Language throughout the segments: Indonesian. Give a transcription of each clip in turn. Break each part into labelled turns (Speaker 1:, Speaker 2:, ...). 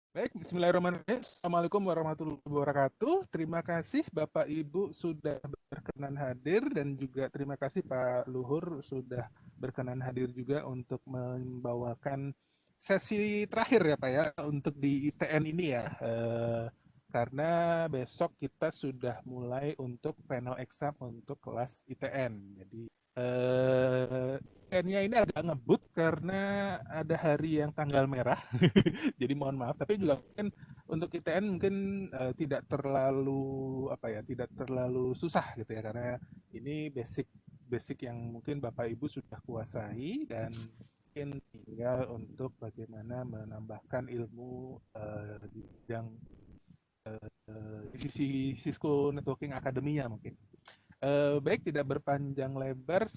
Speaker 1: Baik, bismillahirrahmanirrahim. Assalamualaikum warahmatullahi wabarakatuh. Terima kasih Bapak Ibu sudah berkenan hadir dan juga terima kasih Pak Luhur sudah berkenan hadir juga untuk membawakan sesi terakhir ya Pak ya untuk di ITN ini ya. Karena besok kita sudah mulai untuk panel exam untuk kelas ITN. Jadi ITN-nya ini agak ngebut karena ada hari yang tanggal merah. Jadi mohon maaf, tapi juga mungkin untuk ITN mungkin tidak terlalu apa ya, tidak terlalu susah gitu ya karena ini basic basic yang mungkin Bapak Ibu sudah kuasai dan mungkin tinggal untuk bagaimana menambahkan ilmu di bidang di sisi Cisco Networking Academy-nya mungkin. Baik, tidak berpanjang lebar,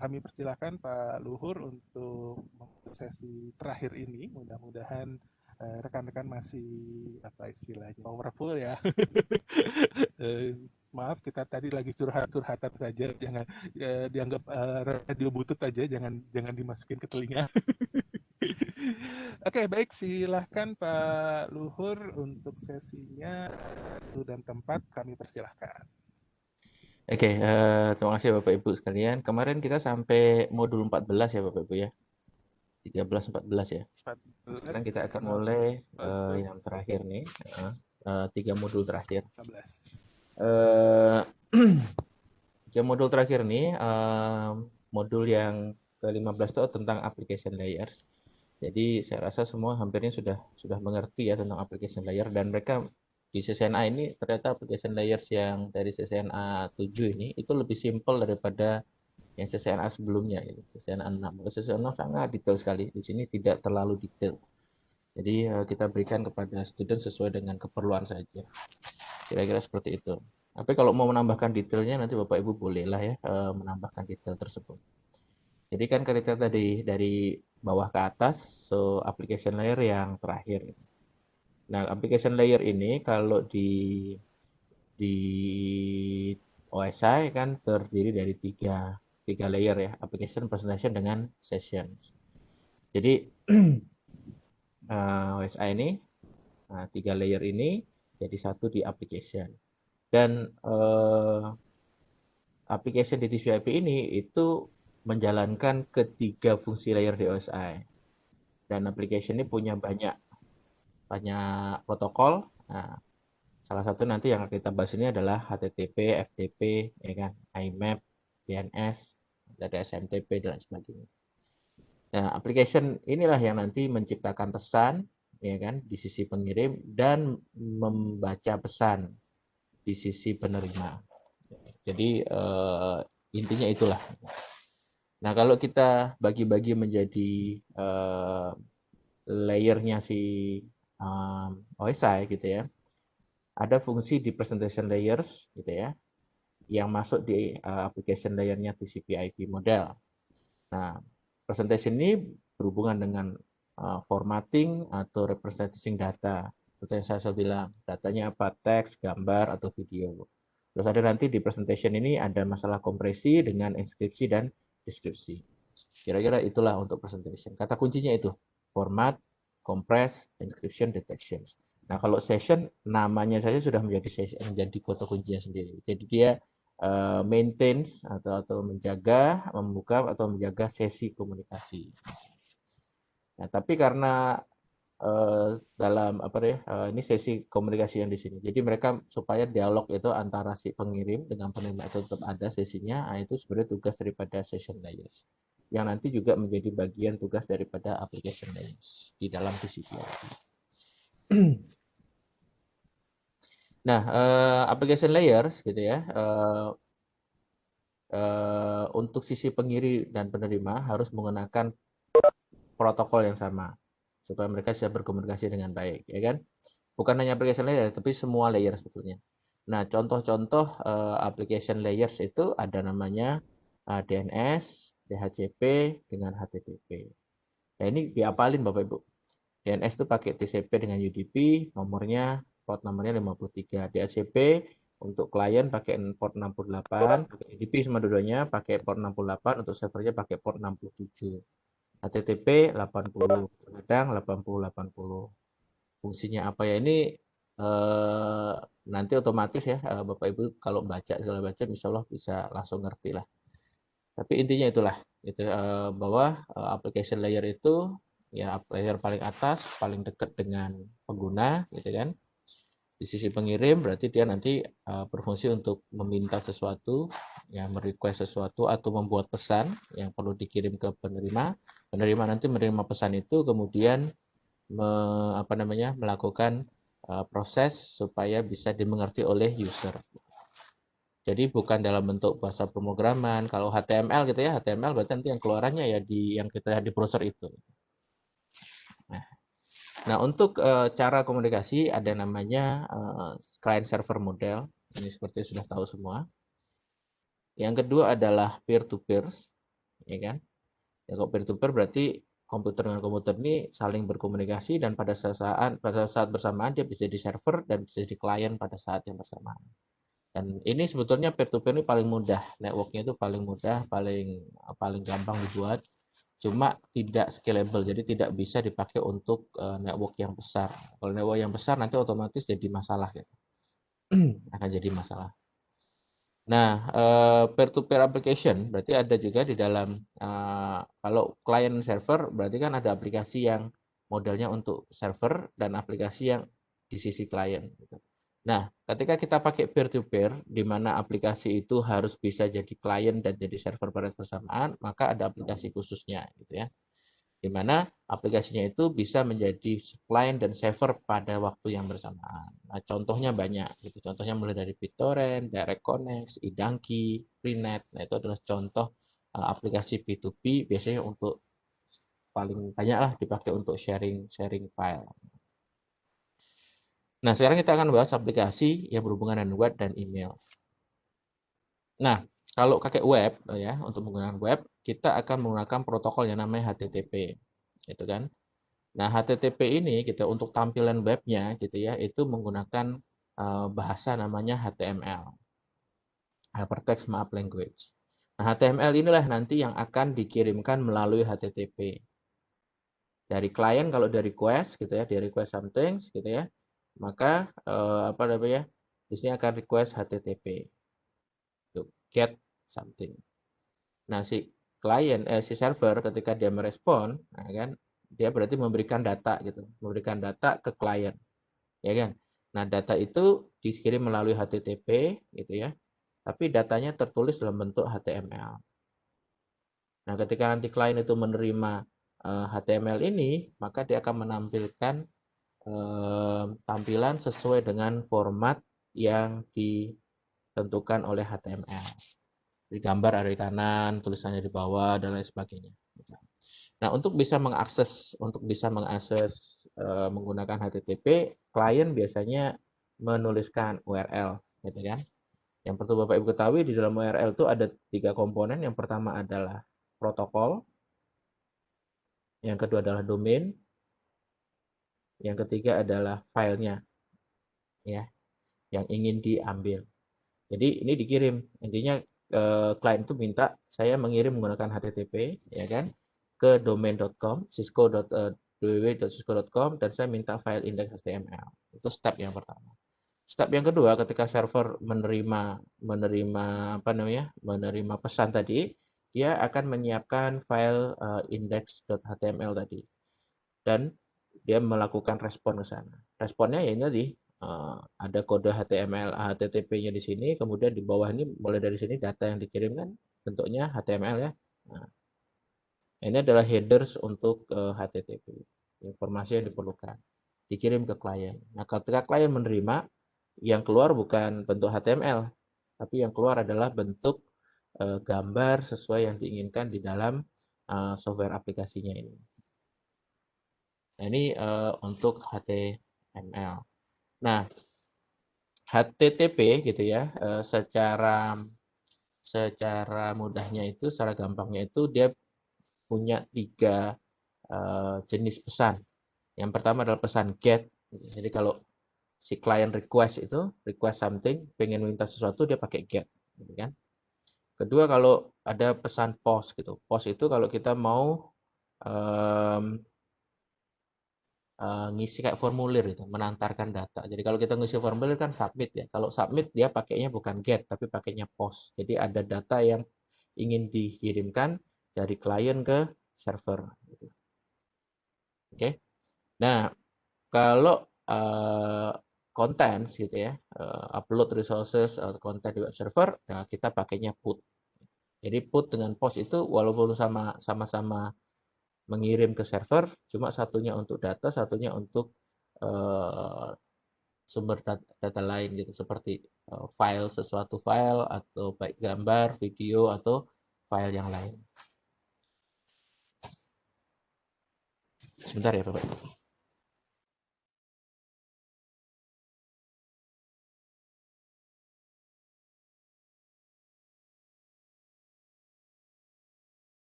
Speaker 1: kami persilakan Pak Luhur untuk sesi terakhir ini. Mudah-mudahan rekan-rekan masih apa istilahnya powerful ya. Eh, Maaf, kita tadi lagi curhat-curhatan saja, jangan dianggap radio butut aja, jangan jangan dimasukin ke telinga. Oke, baik, silahkan Pak Luhur untuk sesinya. Waktu dan tempat kami persilahkan.
Speaker 2: Oke, terima kasih Bapak Ibu sekalian. Kemarin kita sampai modul 14 ya Bapak Ibu ya. 13, 14 ya. Nah,
Speaker 1: 14,
Speaker 2: sekarang kita akan mulai
Speaker 1: 15,
Speaker 2: yang terakhir nih. 3 modul terakhir.
Speaker 1: 15.
Speaker 2: Eh 3 modul terakhir nih, modul yang ke-15 itu tentang application layers. Jadi saya rasa semua hampirnya sudah mengerti ya tentang application layer dan mereka di CCNA ini ternyata application layers yang dari CCNA 7 ini itu lebih simpel daripada yang CCNA sebelumnya gitu. CCNA 6. CCNA 6 sangat detail sekali. Di sini tidak terlalu detail. Jadi kita berikan kepada student sesuai dengan keperluan saja. Kira-kira seperti itu. Tapi kalau mau menambahkan detailnya nanti Bapak Ibu bolehlah ya menambahkan detail tersebut. Jadi kan kita tadi dari bawah ke atas, so application layer yang terakhir. Nah, application layer ini kalau di OSI kan terdiri dari tiga layer ya, application, presentation, dengan sessions. Jadi OSI ini, nah, 3 layer ini jadi satu di application. Dan application di TCP/IP ini itu menjalankan ketiga fungsi layer di OSI. Dan application ini punya banyak banyak protokol. Nah, salah satu nanti yang kita bahas ini adalah HTTP, FTP, ya kan, IMAP, DNS, ada SMTP dan lain sebagainya. Nah, application inilah yang nanti menciptakan pesan, ya kan, di sisi pengirim dan membaca pesan di sisi penerima. Jadi intinya itulah. Nah, kalau kita bagi-bagi menjadi layernya si OSI gitu ya, ada fungsi di presentation layers gitu ya, yang masuk di application layernya TCP/IP model. Nah, presentation ini berhubungan dengan formatting atau representing data. Seperti yang saya bilang, datanya apa? Teks, gambar, atau video. Terus ada nanti di presentation ini ada masalah kompresi dengan inskripsi dan deskripsi. Kira-kira itulah untuk presentation. Kata kuncinya itu, format, compress, inscription, detection. Nah, kalau session namanya saja sudah menjadi session, menjadi kata kuncinya sendiri. Jadi dia maintains atau menjaga, membuka atau menjaga sesi komunikasi. Nah, tapi karena dalam apa deh ini sesi komunikasi yang di sini. Jadi mereka supaya dialog itu antara si pengirim dengan penerima itu tetap ada sesinya, nah itu sebenarnya tugas daripada session layers. Yang nanti juga menjadi bagian tugas daripada application layers di dalam TCP/IP. Nah, application layers gitu ya. Untuk sisi pengirim dan penerima harus menggunakan protokol yang sama supaya mereka bisa berkomunikasi dengan baik, ya kan? Bukan hanya application layer, tapi semua layer sebetulnya. Nah, contoh-contoh application layers itu ada namanya DNS, DHCP, dengan HTTP. Nah, ini diapalin Bapak Ibu. DNS itu pakai TCP dengan UDP, nomornya port nomornya 53. DHCP untuk klien pakai port 68, UDP sama dua-duanya pakai port 68, untuk servernya pakai port 67. HTTP 80, kadang 80 80. fungsinya apa ya, ini nanti otomatis ya Bapak Ibu kalau baca segala macam insya Allah bisa langsung ngerti lah. Tapi intinya itulah gitu, bahwa application layer itu ya layer paling atas, paling dekat dengan pengguna gitu kan. Di sisi pengirim berarti dia nanti berfungsi untuk meminta sesuatu, ya merequest sesuatu atau membuat pesan yang perlu dikirim ke penerima. Penerima nanti menerima pesan itu kemudian melakukan proses supaya bisa dimengerti oleh user. Jadi bukan dalam bentuk bahasa pemrograman. Kalau HTML gitu ya, HTML berarti nanti yang keluarannya ya yang kita lihat di browser itu. Nah, untuk cara komunikasi ada namanya client server model. Ini seperti sudah tahu semua. Yang kedua adalah peer to peer, ya kan? Ya, kalau peer to peer berarti komputer dengan komputer ini saling berkomunikasi dan pada saat bersamaan dia bisa jadi server dan bisa jadi klien pada saat yang bersamaan. Dan ini sebetulnya peer to peer ini paling mudah, networknya itu paling mudah, paling gampang dibuat. Cuma tidak scalable, jadi tidak bisa dipakai untuk network yang besar. Kalau network yang besar nanti otomatis jadi masalah gitu. Akan jadi masalah. Nah, peer to peer application berarti ada juga di dalam kalau client server berarti kan ada aplikasi yang modelnya untuk server dan aplikasi yang di sisi client gitu. Nah, ketika kita pakai peer to peer di mana aplikasi itu harus bisa jadi client dan jadi server pada bersamaan, maka ada aplikasi khususnya gitu ya. Di mana aplikasinya itu bisa menjadi client dan server pada waktu yang bersamaan. Nah, contohnya banyak, gitu. Contohnya mulai dari BitTorrent, Direct Connect, eDonkey, Freenet. Nah, itu adalah contoh aplikasi P2P biasanya untuk paling banyak lah dipakai untuk sharing file. Nah, sekarang kita akan bahas aplikasi yang berhubungan dengan web dan email. Nah, kalau pakai web ya, untuk menggunakan web, kita akan menggunakan protokol yang namanya HTTP. Gitu kan? Nah, HTTP ini gitu untuk tampilan webnya gitu ya, itu menggunakan bahasa namanya HTML, Hypertext Markup Language. Nah, HTML inilah nanti yang akan dikirimkan melalui HTTP. Dari klien kalau dari request gitu ya, di request something gitu ya, maka di sini akan request HTTP to get something. Nah, si server ketika dia merespon, nah kan, dia berarti memberikan data gitu, memberikan data ke klien, ya kan? Nah, data itu dikirim melalui HTTP gitu ya, tapi datanya tertulis dalam bentuk HTML. Nah, ketika nanti klien itu menerima HTML ini, maka dia akan menampilkan tampilan sesuai dengan format yang ditentukan oleh HTML. Di gambar ada di kanan, tulisannya di bawah, dan lain sebagainya. Nah, untuk bisa mengakses menggunakan HTTP, klien biasanya menuliskan URL, gitu kan? Yang perlu Bapak Ibu ketahui di dalam URL itu ada 3 komponen. Yang pertama adalah protokol, yang kedua adalah domain, yang ketiga adalah filenya, ya, yang ingin diambil. Jadi ini dikirim, intinya klien itu minta saya mengirim menggunakan HTTP, ya kan, ke domain.com, www.cisco.com, dan saya minta file index HTML. Itu step yang pertama. Step yang kedua, ketika server menerima pesan tadi, dia akan menyiapkan file index.html tadi, dan dia melakukan respon ke sana. Responnya ya ini tadi, ada kode HTML, HTTP-nya di sini, kemudian di bawah ini mulai dari sini data yang dikirimkan bentuknya HTML ya. Nah, ini adalah headers untuk HTTP, informasi yang diperlukan, dikirim ke klien. Nah, ketika klien menerima, yang keluar bukan bentuk HTML, tapi yang keluar adalah bentuk gambar sesuai yang diinginkan di dalam software aplikasinya ini. Nah, ini untuk HTML. Nah, HTTP gitu ya, secara mudahnya itu, secara gampangnya itu dia punya 3 jenis pesan. Yang pertama adalah pesan GET. Jadi kalau si client request something, pengen minta sesuatu, dia pakai GET, gitu kan. Kedua, kalau ada pesan POST gitu. POST itu kalau kita mau ngisi kayak formulir itu, menantarkan data. Jadi kalau kita ngisi formulir kan submit ya. Kalau submit dia pakainya bukan get tapi pakainya post. Jadi ada data yang ingin dikirimkan dari klien ke server gitu. Oke. Nah, kalau contents gitu ya, upload resources atau content di web server, nah kita pakainya put. Jadi put dengan post itu walaupun sama-sama mengirim ke server, cuma satunya untuk data, satunya untuk sumber data lain gitu, seperti file sesuatu file atau baik gambar, video atau file yang lain. Sebentar ya Bapak.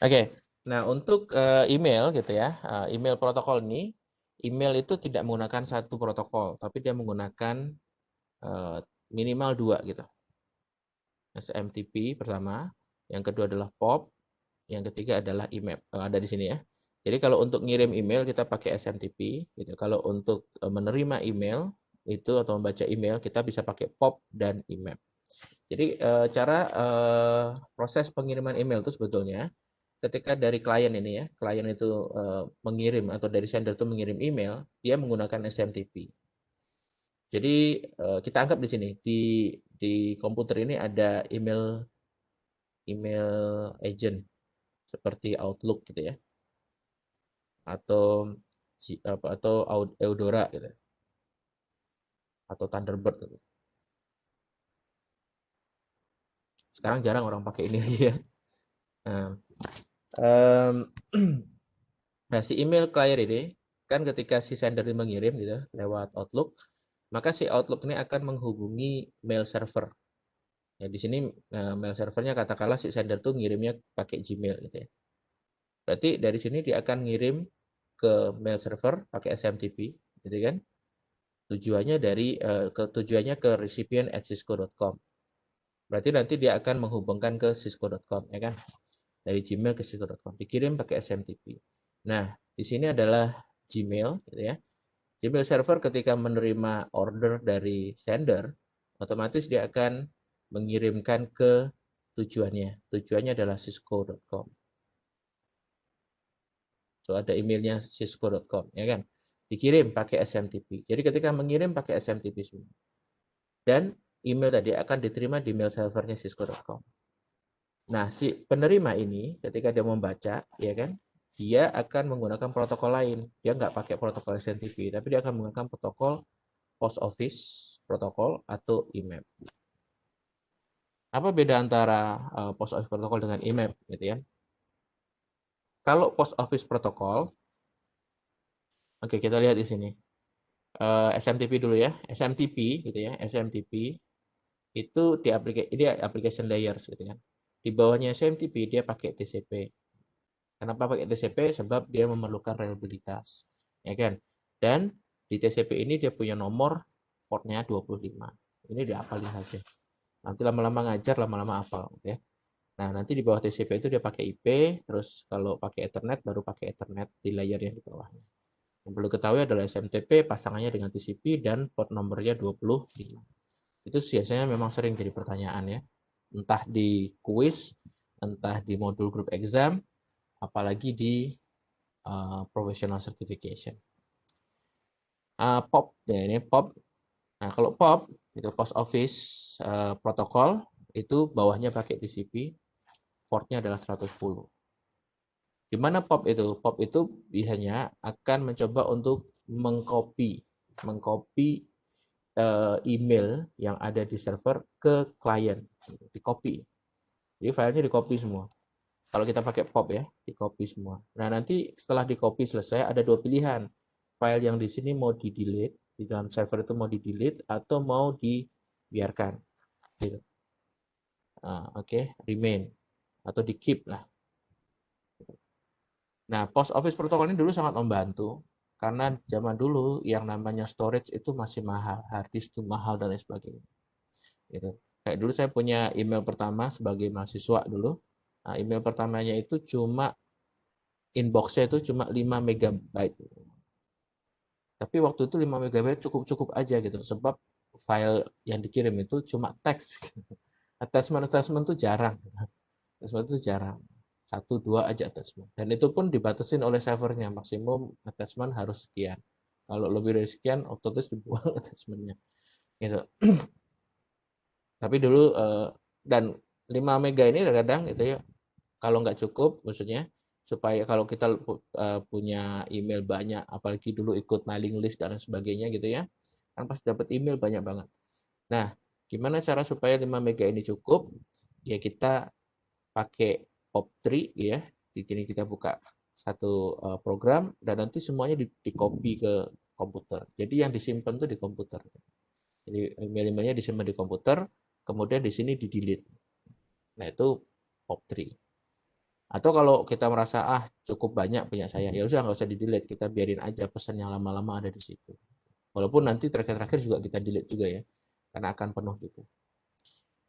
Speaker 2: Oke, nah untuk email gitu ya, email protokol ini, email itu tidak menggunakan satu protokol, tapi dia menggunakan minimal 2 gitu. SMTP pertama, yang kedua adalah POP, yang ketiga adalah IMAP. Ada di sini ya. Jadi kalau untuk ngirim email kita pakai SMTP gitu. Kalau untuk menerima email itu atau membaca email kita bisa pakai POP dan IMAP. Jadi cara proses pengiriman email itu sebetulnya ketika dari klien ini ya, klien itu mengirim atau dari sender itu mengirim email, dia menggunakan SMTP. Jadi kita anggap di sini di komputer ini ada email agent seperti Outlook gitu ya, atau Eudora gitu, atau Thunderbird gitu. Sekarang jarang orang pakai ini lagi ya. Nah, nah si email client ini kan ketika si sender ini mengirim gitu lewat Outlook, maka si Outlook ini akan menghubungi mail server. Ya, di sini mail servernya katakanlah si sender tuh ngirimnya pakai Gmail gitu ya. Berarti dari sini dia akan ngirim ke mail server pakai SMTP, gitu kan? Tujuannya tujuannya ke recipient@cisco.com. Berarti nanti dia akan menghubungkan ke cisco.com, ya kan? Dari Gmail ke cisco.com. Dikirim pakai SMTP. Nah, di sini adalah Gmail, gitu ya. Gmail server ketika menerima order dari sender, otomatis dia akan mengirimkan ke tujuannya. Tujuannya adalah cisco.com. So ada emailnya cisco.com, ya kan? Dikirim pakai SMTP. Jadi ketika mengirim pakai SMTP semua. Dan email tadi akan diterima di mail servernya cisco.com. Nah, si penerima ini ketika dia membaca, ya kan, dia akan menggunakan protokol lain. Dia nggak pakai protokol SMTP, tapi dia akan menggunakan protokol post office protokol atau IMAP. Apa beda antara post office protokol dengan IMAP, gitu ya? Kalau post office protokol, oke kita lihat di sini. SMTP dulu ya, SMTP gitu ya, SMTP itu di application layers gitu ya. Di bawahnya SMTP dia pakai TCP. Kenapa pakai TCP? Sebab dia memerlukan reliabilitas, ya kan? Dan di TCP ini dia punya nomor portnya 25. Ini dihafalin saja. Nanti lama-lama ngajar, lama-lama hafal, ya. Nah, nanti di bawah TCP itu dia pakai IP, terus kalau pakai Ethernet baru pakai Ethernet di layer yang di bawahnya. Yang perlu ketahui adalah SMTP pasangannya dengan TCP dan port nomornya 25. Itu biasanya memang sering jadi pertanyaan ya. Entah di kuis, entah di modul group exam, apalagi di professional certification. POP, ya ini POP. Nah, kalau POP itu post office protokol itu bawahnya pakai TCP, portnya adalah 110. Di mana POP itu? POP itu biasanya akan mencoba untuk mengcopy email yang ada di server ke klien, di copy. Jadi filenya di copy semua. Kalau kita pakai POP ya, di copy semua. Nah, nanti setelah di copy selesai ada dua pilihan. File yang di sini mau di delete, di dalam server itu mau di delete atau mau dibiarkan. Gitu. Oke, remain atau di keep lah. Nah, Post Office Protocol ini dulu sangat membantu karena zaman dulu yang namanya storage itu masih mahal, hard disk itu mahal dan lain sebagainya. Gitu. Kayak dulu saya punya email pertama sebagai mahasiswa dulu. Nah, email pertamanya itu cuma inbox-nya itu cuma 5 megabyte. Tapi waktu itu 5 megabyte cukup-cukup aja gitu sebab file yang dikirim itu cuma teks. Attachment itu jarang. Attachment itu jarang. Satu dua aja attachment. Dan itu pun dibatasin oleh servernya, maksimum attachment harus sekian. Kalau lebih dari sekian, otomatis dibuang attachmentnya. Gitu. Tapi dulu dan 5 mega ini kadang itu ya kalau nggak cukup, maksudnya supaya kalau kita punya email banyak, apalagi dulu ikut mailing list dan sebagainya gitu ya, kan pasti dapat email banyak banget. Nah, gimana cara supaya 5 mega ini cukup? Ya kita pakai POP3 ya. Di sini kita buka satu program dan nanti semuanya di copy ke komputer. Jadi yang disimpan tuh di komputer. Jadi email-emailnya disimpan di komputer, kemudian di sini di delete. Nah, itu POP3. Atau kalau kita merasa cukup banyak punya saya, ya udah nggak usah di delete, kita biarin aja pesan yang lama-lama ada di situ. Walaupun nanti terakhir-terakhir juga kita delete juga ya, karena akan penuh gitu.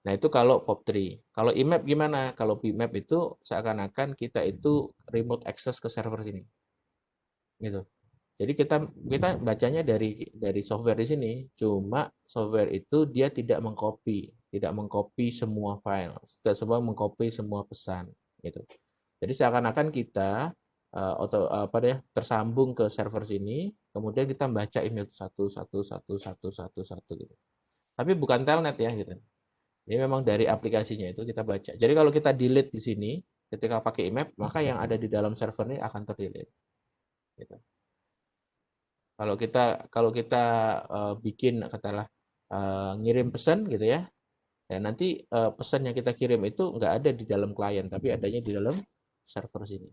Speaker 2: Nah, itu kalau POP3. Kalau IMAP gimana? Kalau IMAP itu seakan-akan kita itu remote access ke server sini. Gitu. Jadi kita bacanya dari software di sini, cuma software itu dia tidak mengcopy semua file, tidak semua mengcopy semua pesan gitu. Jadi seakan-akan kita tersambung ke server sini, kemudian kita baca email satu satu satu satu satu satu gitu. Tapi bukan telnet ya gitu. Ini memang dari aplikasinya itu kita baca. Jadi kalau kita delete di sini, ketika pakai IMAP, maka yang ada di dalam server ini akan terdelete. Gitu. Kalau kita bikin katakanlah ngirim pesan gitu ya, ya nanti pesan yang kita kirim itu nggak ada di dalam klien, tapi adanya di dalam server sini.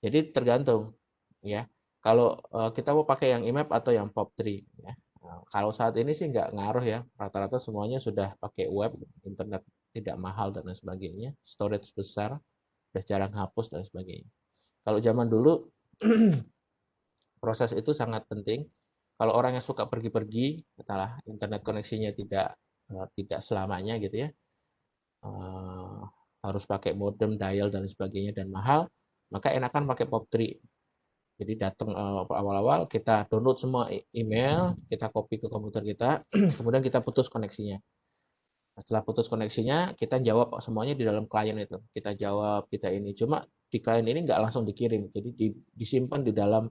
Speaker 2: Jadi tergantung ya. Kalau kita mau pakai yang IMAP atau yang POP3 ya. Nah, kalau saat ini sih nggak ngaruh ya. Rata-rata semuanya sudah pakai web, internet tidak mahal dan lain sebagainya, storage besar, sudah jarang hapus dan sebagainya. Kalau zaman dulu proses itu sangat penting. Kalau orang yang suka pergi-pergi, katakanlah internet koneksinya tidak selamanya gitu ya, harus pakai modem, dial dan sebagainya dan mahal, maka enakan pakai POP3. Jadi datang awal-awal kita download semua email, kita copy ke komputer kita, kemudian kita putus koneksinya. Setelah putus koneksinya, kita jawab semuanya di dalam klien itu. Kita jawab, kita ini. Cuma di klien ini nggak langsung dikirim, jadi disimpan di dalam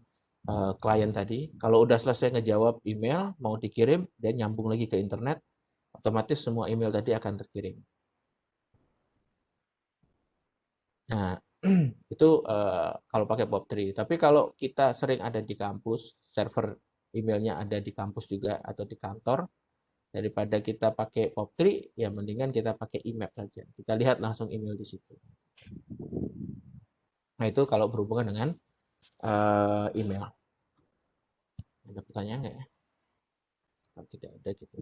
Speaker 2: klien tadi. Kalau udah selesai ngejawab email, mau dikirim, dan nyambung lagi ke internet, otomatis semua email tadi akan terkirim. Nah, itu kalau pakai POP3. Tapi kalau kita sering ada di kampus, server emailnya ada di kampus juga atau di kantor, daripada kita pakai POP3, ya mendingan kita pakai IMAP saja. Kita lihat langsung email di situ. Nah, itu kalau berhubungan dengan email. Ada pertanyaan nggak ya? Kalau tidak ada gitu.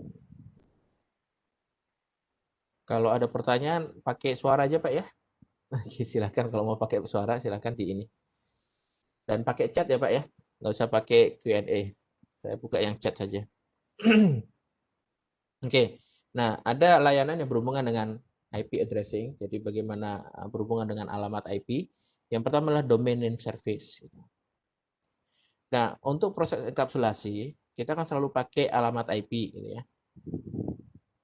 Speaker 2: Kalau ada pertanyaan, pakai suara aja Pak ya. Silahkan kalau mau pakai suara, silahkan di ini. Dan pakai chat ya Pak ya. Nggak usah pakai Q&A. Saya buka yang chat saja. Oke. Nah, ada layanan yang berhubungan dengan IP addressing. Jadi bagaimana berhubungan dengan alamat IP. Yang pertama adalah domain name service. Nah, untuk proses enkapsulasi, kita kan selalu pakai alamat IP gitu ya.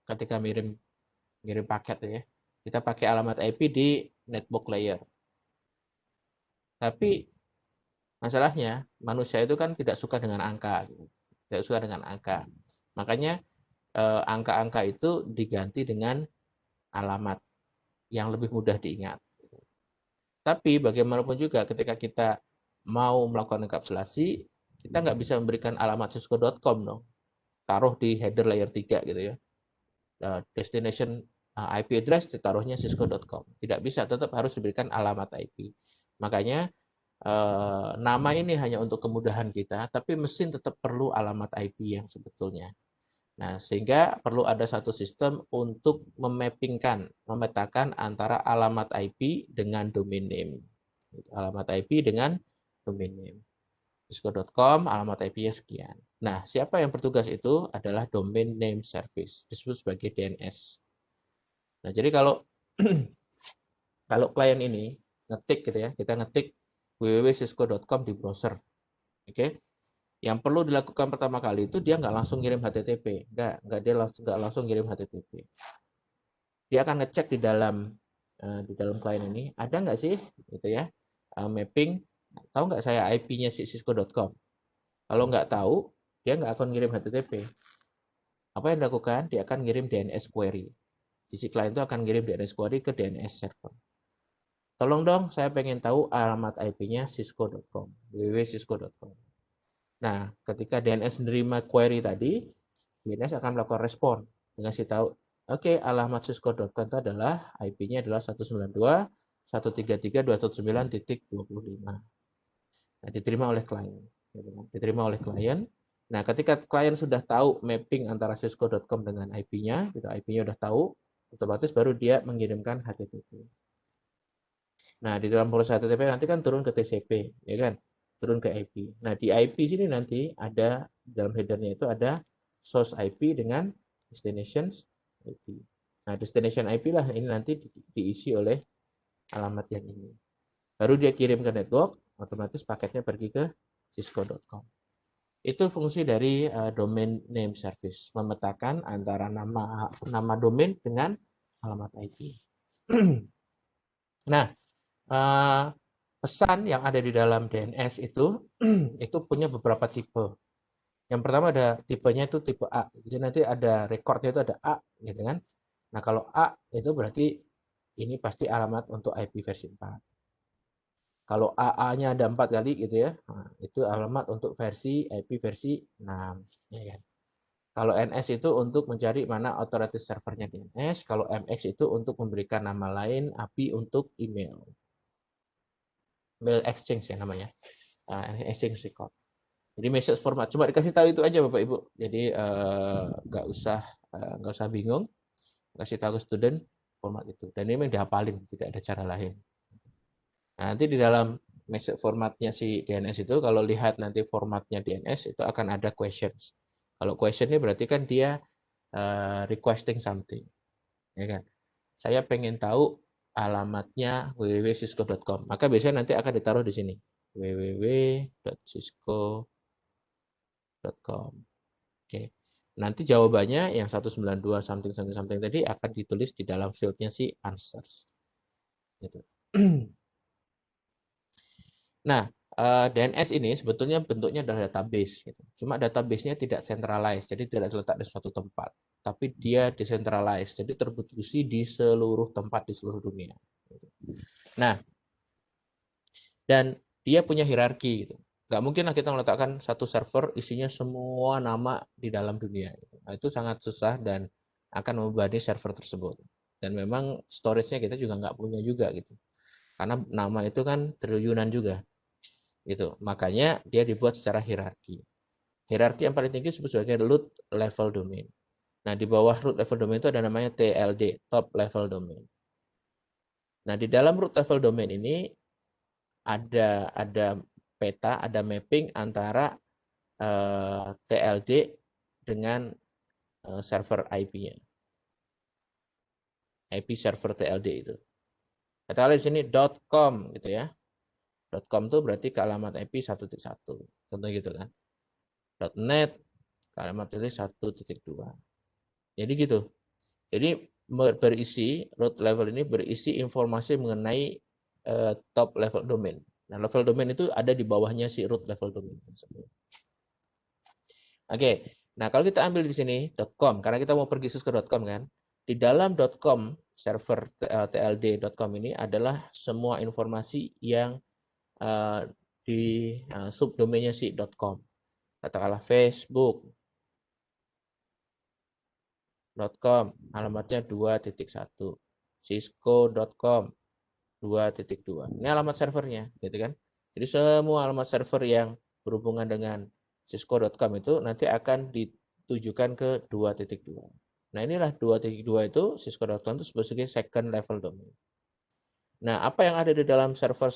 Speaker 2: Ketika ngirim paket ya. Kita pakai alamat IP di network layer. Tapi masalahnya manusia itu kan tidak suka dengan angka, tidak suka dengan angka. Makanya angka-angka itu diganti dengan alamat yang lebih mudah diingat. Tapi bagaimanapun juga ketika kita mau melakukan enkapsulasi, kita nggak bisa memberikan alamat cisco.com dong. Taruh di header layer 3 gitu ya. Destination IP address ditaruhnya cisco.com. Tidak bisa, tetap harus diberikan alamat IP. Makanya nama ini hanya untuk kemudahan kita, tapi mesin tetap perlu alamat IP yang sebetulnya. Nah, sehingga perlu ada satu sistem untuk memetakan antara alamat IP dengan domain name. Alamat IP dengan domain name. Cisco.com, alamat IP-nya sekian. Nah, siapa yang bertugas itu adalah Domain Name Service, disebut sebagai DNS. Nah, jadi kalau kalau klien ini ngetik gitu ya, kita ngetik www.cisco.com di browser. Oke. Yang perlu dilakukan pertama kali itu dia nggak langsung ngirim HTTP, nggak dia nggak langsung ngirim HTTP. Dia akan ngecek di dalam klien ini ada nggak sih gitu ya mapping, tahu nggak saya IP-nya si cisco.com. Kalau nggak tahu, dia nggak akan ngirim HTTP. Apa yang dilakukan? Dia akan ngirim DNS query. Sisi klien itu akan ngirim DNS query ke DNS server. Tolong dong, saya pengen tahu alamat IP-nya cisco.com, www.cisco.com. Nah, ketika DNS menerima query tadi, DNS akan melakukan respon dengan si tahu, oke, alamat cisco.com itu adalah IP-nya adalah 192.133.219.25. Nah, diterima oleh klien. Diterima oleh klien. Nah, ketika klien sudah tahu mapping antara cisco.com dengan IP-nya, gitu, IP-nya sudah tahu, otomatis baru dia mengirimkan HTTP. Nah, di dalam proses HTTP nanti kan turun ke TCP, ya kan? Turun ke IP. Nah, di IP sini nanti ada, dalam header-nya itu ada source IP dengan destination IP. Nah, destination IP lah ini nanti diisi oleh alamat yang ini. Baru dia kirim ke network, otomatis paketnya pergi ke cisco.com. Itu fungsi dari domain name service, memetakan antara nama domain dengan alamat IP. Nah, pesan yang ada di dalam DNS itu punya beberapa tipe. Yang pertama ada tipenya itu tipe A. Jadi nanti ada recordnya itu ada A, gitu kan? Nah, kalau A itu berarti ini pasti alamat untuk IP versi 4. Kalau AA-nya ada 4 kali gitu ya, nah, itu alamat untuk versi IP versi 6. Ya kan? Kalau NS itu untuk mencari mana authority servernya DNS, kalau MX itu untuk memberikan nama lain API untuk email. Mail exchange ya namanya, exchange record. Jadi message format, cuma dikasih tahu itu aja Bapak Ibu. Jadi nggak usah bingung, kasih tahu ke student format itu. Dan ini memang dihafalin, tidak ada cara lain. Nah, nanti di dalam message formatnya si DNS itu, kalau lihat nanti formatnya DNS itu akan ada questions. Kalau questionnya berarti kan dia requesting something, ya kan? Saya pengen tahu alamatnya www.cisco.com. Maka biasanya nanti akan ditaruh di sini www.cisco.com. Oke. Nanti jawabannya yang 192 something something something tadi akan ditulis di dalam fieldnya si answers. Gitu. Nah, DNS ini sebetulnya bentuknya adalah database. Gitu. Cuma database-nya tidak centralized, jadi tidak terletak di suatu tempat. Tapi dia decentralized, jadi terdistribusi di seluruh tempat di seluruh dunia. Gitu. Nah, dan dia punya hierarki. Gitu. Nggak mungkin kita meletakkan satu server isinya semua nama di dalam dunia. Gitu. Nah, itu sangat susah dan akan membebani server tersebut. Dan memang storage-nya kita juga nggak punya juga. Gitu. Karena nama itu kan triliunan juga. Gitu. Makanya dia dibuat secara hierarki. Hierarki yang paling tinggi disebut sebagai root level domain. Nah, di bawah root level domain itu ada namanya TLD, top level domain. Nah, di dalam root level domain ini ada peta, ada mapping antara TLD dengan server IP-nya. IP server TLD itu. Kita lihat di sini .com gitu ya. .com itu berarti ke alamat IP 1.1. Contoh gitu kan. .net ke alamat IP 1.2. Jadi gitu. Jadi berisi root level ini berisi informasi mengenai top level domain. Nah, level domain itu ada di bawahnya si root level domain tersebut. Oke. Nah, kalau kita ambil di sini .com karena kita mau pergi ke .com kan. Di dalam .com server tld.com ini adalah semua informasi yang di subdomainnya si .com. Katakanlah Facebook, .com alamatnya 2.1, cisco.com 2.2. Ini alamat servernya, gitu kan? Jadi semua alamat server yang berhubungan dengan cisco.com itu nanti akan ditujukan ke 2.2. Nah, inilah 2.2 itu cisco.com itu sebagai second level domain. Nah, apa yang ada di dalam server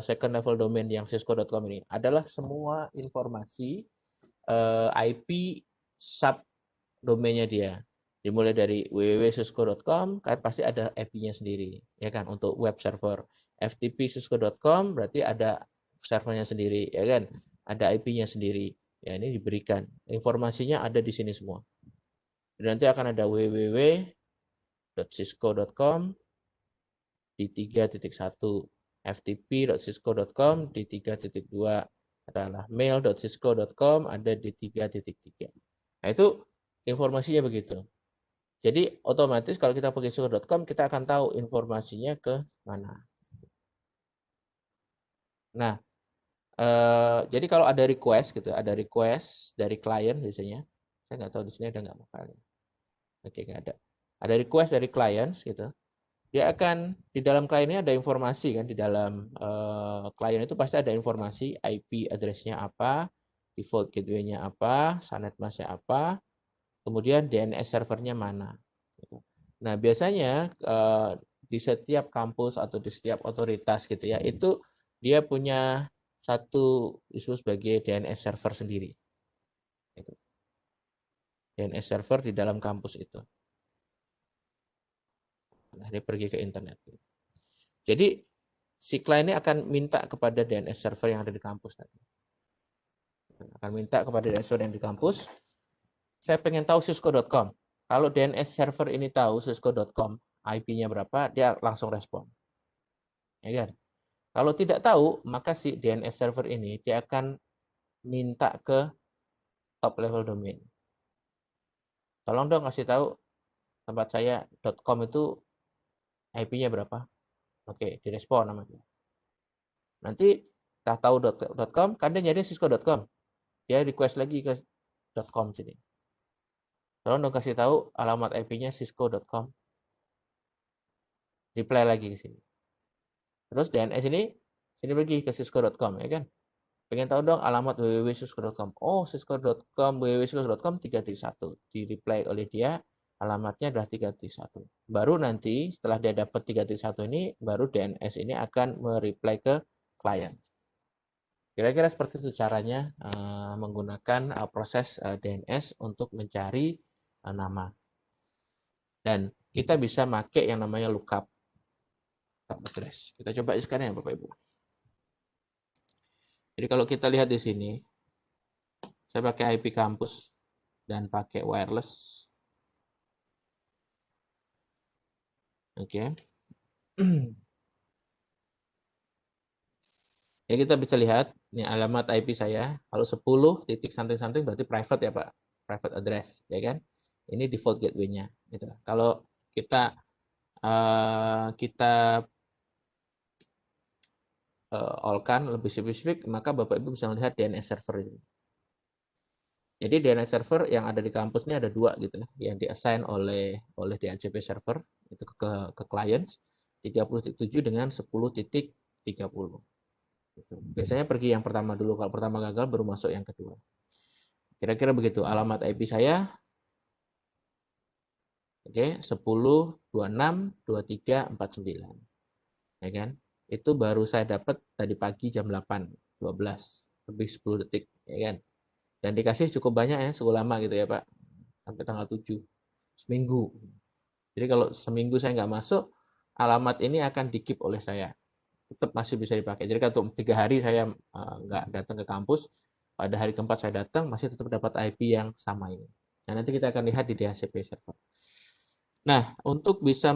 Speaker 2: second level domain yang cisco.com ini adalah semua informasi IP sub domainnya dia. Dimulai dari www.cisco.com kan pasti ada IP-nya sendiri, ya kan, untuk web server. FTP cisco.com berarti ada servernya sendiri, ya kan, ada IP-nya sendiri. Ya, ini diberikan informasinya ada di sini semua. Dan nanti akan ada www.cisco.com di 3.1, ftp.cisco.com di 3.2, adalah mail.cisco.com ada di 3.3. Nah, itu informasinya begitu. Jadi otomatis kalau kita pakai cisco.com kita akan tahu informasinya ke mana. Nah, jadi kalau ada request gitu, ada request dari klien biasanya. Saya nggak tahu di sini ada nggak makanya. Oke, nggak ada. Ada request dari clients gitu. Dia akan di dalam klien ini ada informasi kan, di dalam klien itu pasti ada informasi IP address-nya apa, default gateway-nya apa, subnet mask-nya apa, kemudian DNS servernya mana. Gitu. Nah, biasanya di setiap kampus atau di setiap otoritas gitu ya, itu dia punya satu disebut sebagai DNS server sendiri. Gitu. DNS server di dalam kampus itu. Nah, dia pergi ke internet. Jadi si klien ini akan minta kepada DNS server yang ada di kampus tadi. Akan minta kepada DNS server yang di kampus. Saya pengen tahu cisco.com. Kalau DNS server ini tahu cisco.com, IP-nya berapa, dia langsung respon. Ya kan? Kalau tidak tahu, maka si DNS server ini dia akan minta ke top level domain. Tolong dong kasih tahu tempat saya .com itu IP-nya berapa. Oke, direspon namanya. Nanti kita tahu .com, kan dia nyari cisco.com. Dia request lagi ke .com sini. Tolong dong kasih tahu alamat IP-nya cisco.com. Reply lagi ke sini. Terus DNS ini sini pergi ke cisco.com, ya kan? Pengen tahu dong alamat www.cisco.com. Oh, cisco.com, www.cisco.com 331. Di reply oleh dia, alamatnya adalah 331. Baru nanti setelah dia dapat 331 ini, baru DNS ini akan mereply ke klien. Kira-kira seperti itu caranya menggunakan proses DNS untuk mencari nama. Dan kita bisa pakai yang namanya lookup address. Kita coba sekarang ya Bapak Ibu. Jadi kalau kita lihat di sini, saya pakai IP kampus dan pakai wireless. Oke. Ya kita bisa lihat ini alamat IP saya. Kalau 10 titik something berarti private ya Pak, private address, ya kan? Ini default gateway-nya. Gitu. Kalau kita all-kan lebih spesifik, maka Bapak Ibu bisa melihat DNS server ini. Jadi DNS server yang ada di kampus ini ada 2 gitu, yang di-assign oleh DHCP server itu ke clients 30.7 dengan 10.30. Gitu. Biasanya pergi yang pertama dulu, kalau pertama gagal baru masuk yang kedua. Kira-kira begitu alamat IP saya. Oke, 10.26.23.49. Ya kan? Itu baru saya dapat tadi pagi jam 8.12, lebih 10 detik, ya kan? Dan dikasih cukup banyak ya, cukup lama gitu ya Pak, sampai tanggal 7, seminggu. Jadi kalau seminggu saya nggak masuk, alamat ini akan di-keep oleh saya, tetap masih bisa dipakai. Jadi kalau 3 hari saya nggak datang ke kampus, pada hari keempat saya datang, masih tetap dapat IP yang sama ini. Nah, nanti kita akan lihat di DHCP server. Nah, untuk bisa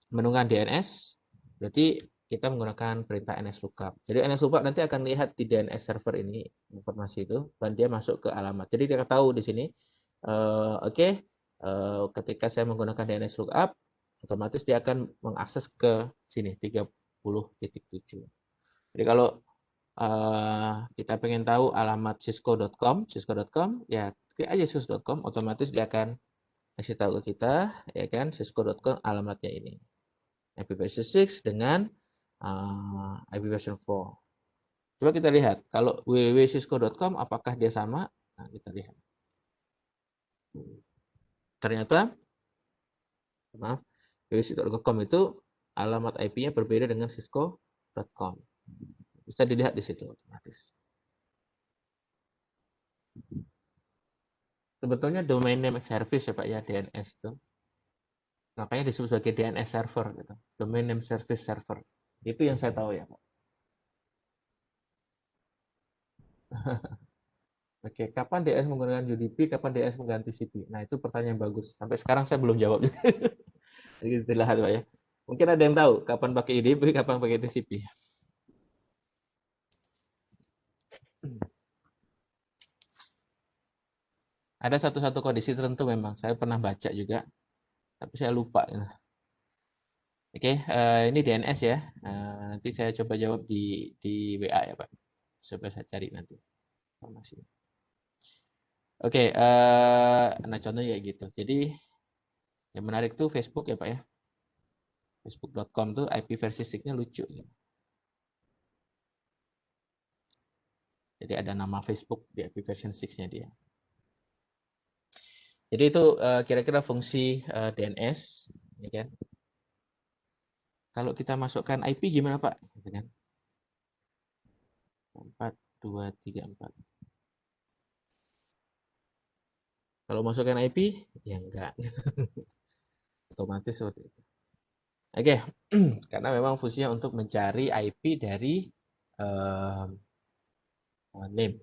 Speaker 2: menunggang DNS, berarti kita menggunakan perintah nslookup. Jadi nslookup nanti akan lihat di DNS server ini informasi itu dan dia masuk ke alamat. Jadi dia tahu di sini, ketika saya menggunakan DNS lookup, otomatis dia akan mengakses ke sini 30.7. Jadi kalau kita pengen tahu alamat cisco.com, ya klik aja cisco.com, otomatis dia akan kasih tahu ke kita, ya kan, cisco.com alamatnya ini. IP version 6 dengan IP version 4. Coba kita lihat, kalau www.cisco.com apakah dia sama? Nah, kita lihat. Ternyata, maaf, Jadi cisco.com itu alamat IP-nya berbeda dengan cisco.com. Bisa dilihat di situ otomatis. Sebetulnya domain name service ya Pak ya, DNS itu. Makanya disebut sebagai DNS server gitu. Domain name service server. Itu yang saya tahu ya Pak. Oke, kapan DS menggunakan UDP, kapan DS mengganti TCP? Nah, itu pertanyaan bagus. Sampai sekarang saya belum jawab. Jadi itulah Pak ya. Mungkin ada yang tahu kapan pakai UDP, kapan pakai TCP. Ada satu kondisi tertentu memang. Saya pernah baca juga, tapi saya lupa. Oke, ini DNS ya. Nanti saya coba jawab di WA ya Pak. Coba saya cari nanti informasinya. Oke, nah contohnya kayak gitu. Jadi yang menarik tuh Facebook ya Pak ya. Facebook.com tuh IP versi 6-nya lucu. Jadi ada nama Facebook di IP version 6-nya dia. Jadi itu kira-kira fungsi DNS, ya kan? Kalau kita masukkan IP gimana Pak? Gitu kan? 4, 2, 3, 4. Kalau masukkan IP, ya enggak. Otomatis seperti itu. Oke, karena memang fungsinya untuk mencari IP dari name.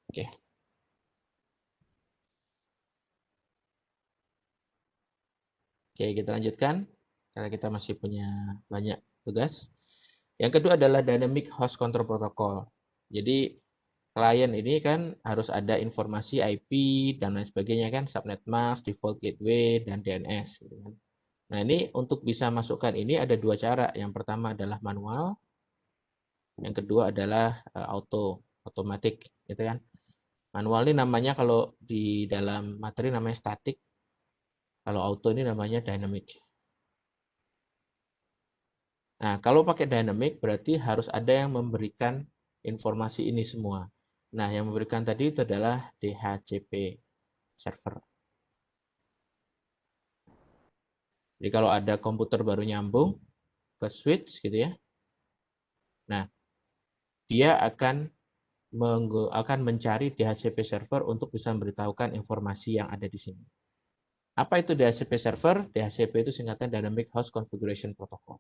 Speaker 2: Oke. Oke, kita lanjutkan karena kita masih punya banyak tugas. Yang kedua adalah Dynamic Host Control Protocol. Jadi klien ini kan harus ada informasi IP dan lain sebagainya kan, subnet mask, default gateway, dan DNS. Gitu kan. Nah ini untuk bisa masukkan ini ada dua cara. Yang pertama adalah manual, yang kedua adalah automatic, gitu kan. Manual ini namanya kalau di dalam materi namanya static, kalau auto ini namanya dynamic. Nah, kalau pakai dynamic berarti harus ada yang memberikan informasi ini semua. Nah, yang memberikan tadi itu adalah DHCP server. Jadi kalau ada komputer baru nyambung ke switch gitu ya. Nah, dia akan mencari DHCP server untuk bisa memberitahukan informasi yang ada di sini. Apa itu DHCP server? DHCP itu singkatan Dynamic Host Configuration Protocol.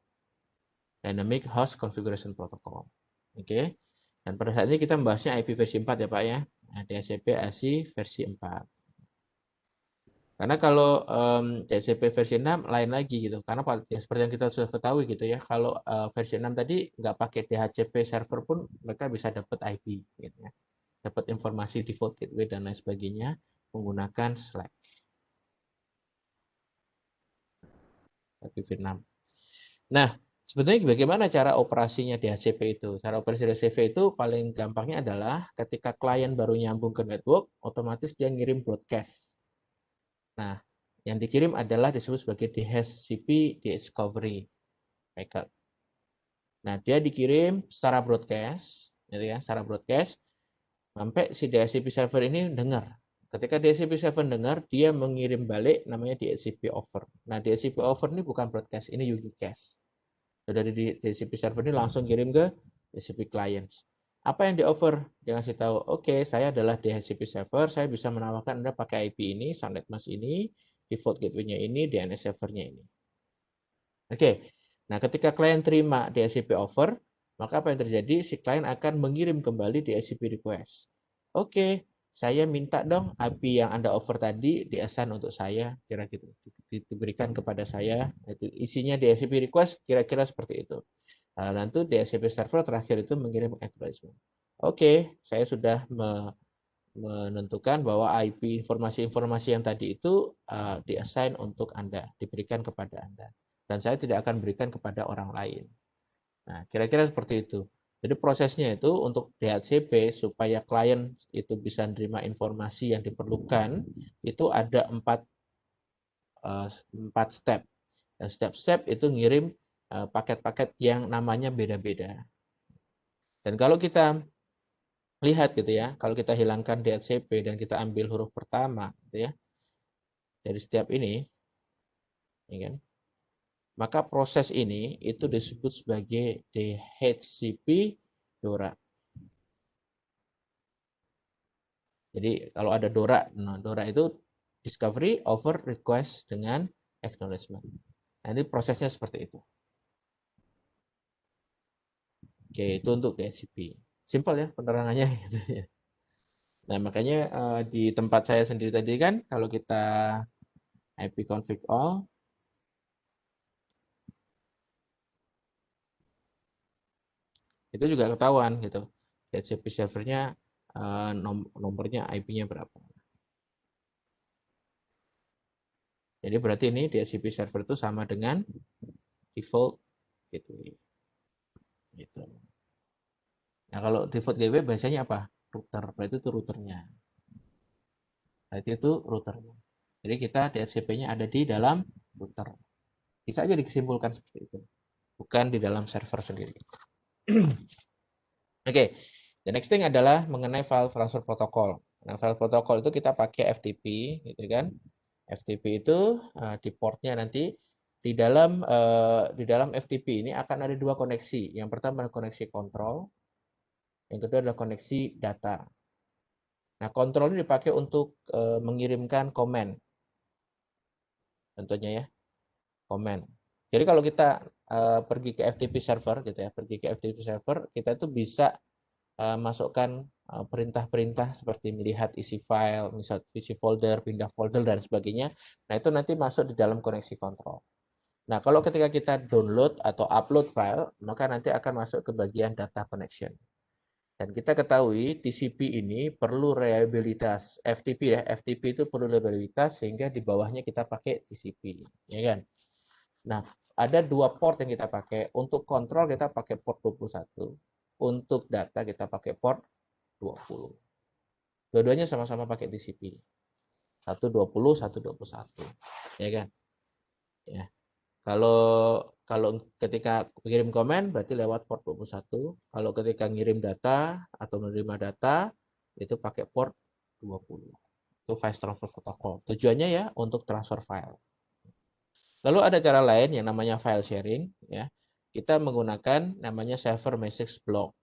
Speaker 2: Dynamic Host Configuration Protocol. Oke. Dan pada saat ini kita membahasnya IP versi 4 ya Pak ya. Nah, DHCP ASI versi 4. Karena kalau DHCP versi 6 lain lagi gitu. Karena ya, seperti yang kita sudah ketahui gitu ya. Kalau versi 6 tadi nggak pakai DHCP server pun mereka bisa dapat IP gitu ya. Dapat informasi default gateway dan lain sebagainya menggunakan Slack. IP6. Nah, sebetulnya bagaimana cara operasinya DHCP itu? Cara operasi DHCP itu paling gampangnya adalah ketika klien baru nyambung ke network, otomatis dia ngirim broadcast. Nah, yang dikirim adalah disebut sebagai DHCP discovery packet. Nah, dia dikirim secara broadcast, gitu ya, secara broadcast sampai si DHCP server ini dengar. Ketika DHCP server dengar, dia mengirim balik namanya DHCP over. Nah, DHCP over ini bukan broadcast, ini unicast. Dari DHCP server ini langsung kirim ke DHCP clients. Apa yang di offer? Dia ngasih tahu, oke, saya adalah DHCP server, saya bisa menawarkan Anda pakai IP ini, subnet mask ini, default gateway-nya ini, DNS servernya ini. Oke, nah ketika klien terima DHCP offer, maka apa yang terjadi? Si klien akan mengirim kembali DHCP request. Oke, saya minta dong IP yang Anda offer tadi di-assign untuk saya, kira-kira diberikan kepada saya. Isinya DHCP request kira-kira seperti itu. Nah, nanti DHCP server terakhir itu mengirim acknowledgement. Oke, saya sudah menentukan bahwa IP informasi-informasi yang tadi itu di-assign untuk Anda, diberikan kepada Anda. Dan saya tidak akan berikan kepada orang lain. Nah, kira-kira seperti itu. Jadi prosesnya itu untuk DHCP supaya klien itu bisa menerima informasi yang diperlukan, itu ada 4 step. Dan step-step itu ngirim paket-paket yang namanya beda-beda. Dan kalau kita lihat gitu ya, kalau kita hilangkan DHCP dan kita ambil huruf pertama gitu ya, dari setiap ini, ya kan? Maka proses ini itu disebut sebagai DHCP DORA. Jadi kalau ada DORA, nah DORA itu discovery over request dengan acknowledgement. Nanti prosesnya seperti itu. Oke, itu untuk DHCP. Simpel ya penerangannya gitu ya. Nah, makanya di tempat saya sendiri tadi kan kalau kita ipconfig all itu juga ketahuan gitu. DHCP servernya nomornya IP-nya berapa. Jadi berarti ini DHCP server itu sama dengan default gateway. Gitu. Nah, kalau default gateway biasanya apa? Router. Berarti itu routernya. Berarti itu routernya. Jadi kita DHCP-nya ada di dalam router. Bisa aja disimpulkan seperti itu. Bukan di dalam server sendiri. Oke, the next thing adalah mengenai file transfer protocol. Nah, file protocol itu kita pakai FTP, gitu kan? FTP itu di portnya nanti di dalam FTP ini akan ada dua koneksi. Yang pertama adalah koneksi kontrol, yang kedua adalah koneksi data. Nah, kontrol ini dipakai untuk mengirimkan komen, tentunya ya, komen. Jadi kalau kita pergi ke FTP server, gitu ya, pergi ke FTP server, kita itu bisa masukkan perintah-perintah seperti melihat isi file, misal isi folder, pindah folder, dan sebagainya. Nah, itu nanti masuk di dalam koneksi kontrol. Nah, kalau ketika kita download atau upload file, maka nanti akan masuk ke bagian data connection. Dan kita ketahui TCP ini perlu reliabilitas. FTP ya, FTP itu perlu reliabilitas sehingga di bawahnya kita pakai TCP, ya kan? Nah, ada dua port yang kita pakai. Untuk kontrol kita pakai port 21. Untuk data kita pakai port 20. Dua-duanya sama-sama pakai TCP. 120, 121. Ya kan? Ya. Kalau ketika kirim komen berarti lewat port 21. Kalau ketika ngirim data atau menerima data itu pakai port 20. Itu file transfer protocol. Tujuannya ya untuk transfer file. Lalu ada cara lain yang namanya file sharing ya. Kita menggunakan namanya server message block.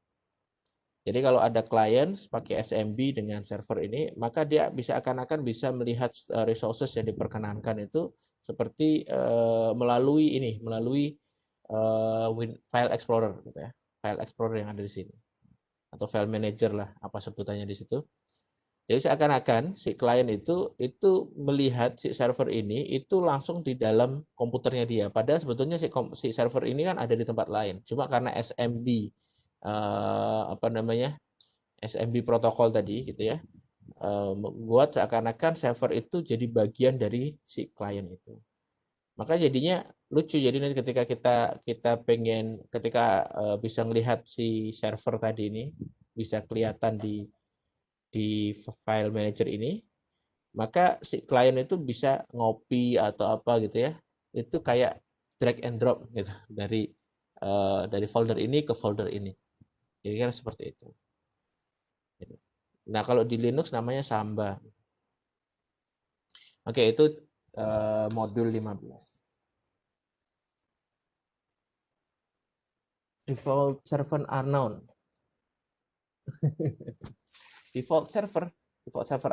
Speaker 2: Jadi kalau ada klien pakai SMB dengan server ini, maka dia akan bisa melihat resources yang diperkenankan itu seperti melalui file explorer gitu ya. File explorer yang ada di sini. Atau file manager lah apa sebutannya di situ. Jadi seakan-akan si klien itu melihat si server ini itu langsung di dalam komputernya dia. Padahal sebetulnya si server ini kan ada di tempat lain. Cuma karena SMB SMB protokol tadi gitu ya, membuat seakan-akan server itu jadi bagian dari si klien itu. Maka jadinya lucu. Jadi nanti ketika kita pengen bisa melihat si server tadi ini bisa kelihatan di file manager ini, maka si klien itu bisa ngopi atau apa gitu ya. Itu kayak drag and drop gitu dari folder ini ke folder ini. Jadi kan seperti itu. Nah, kalau di Linux namanya Samba. Oke, itu modul 15. Default server unknown. Default server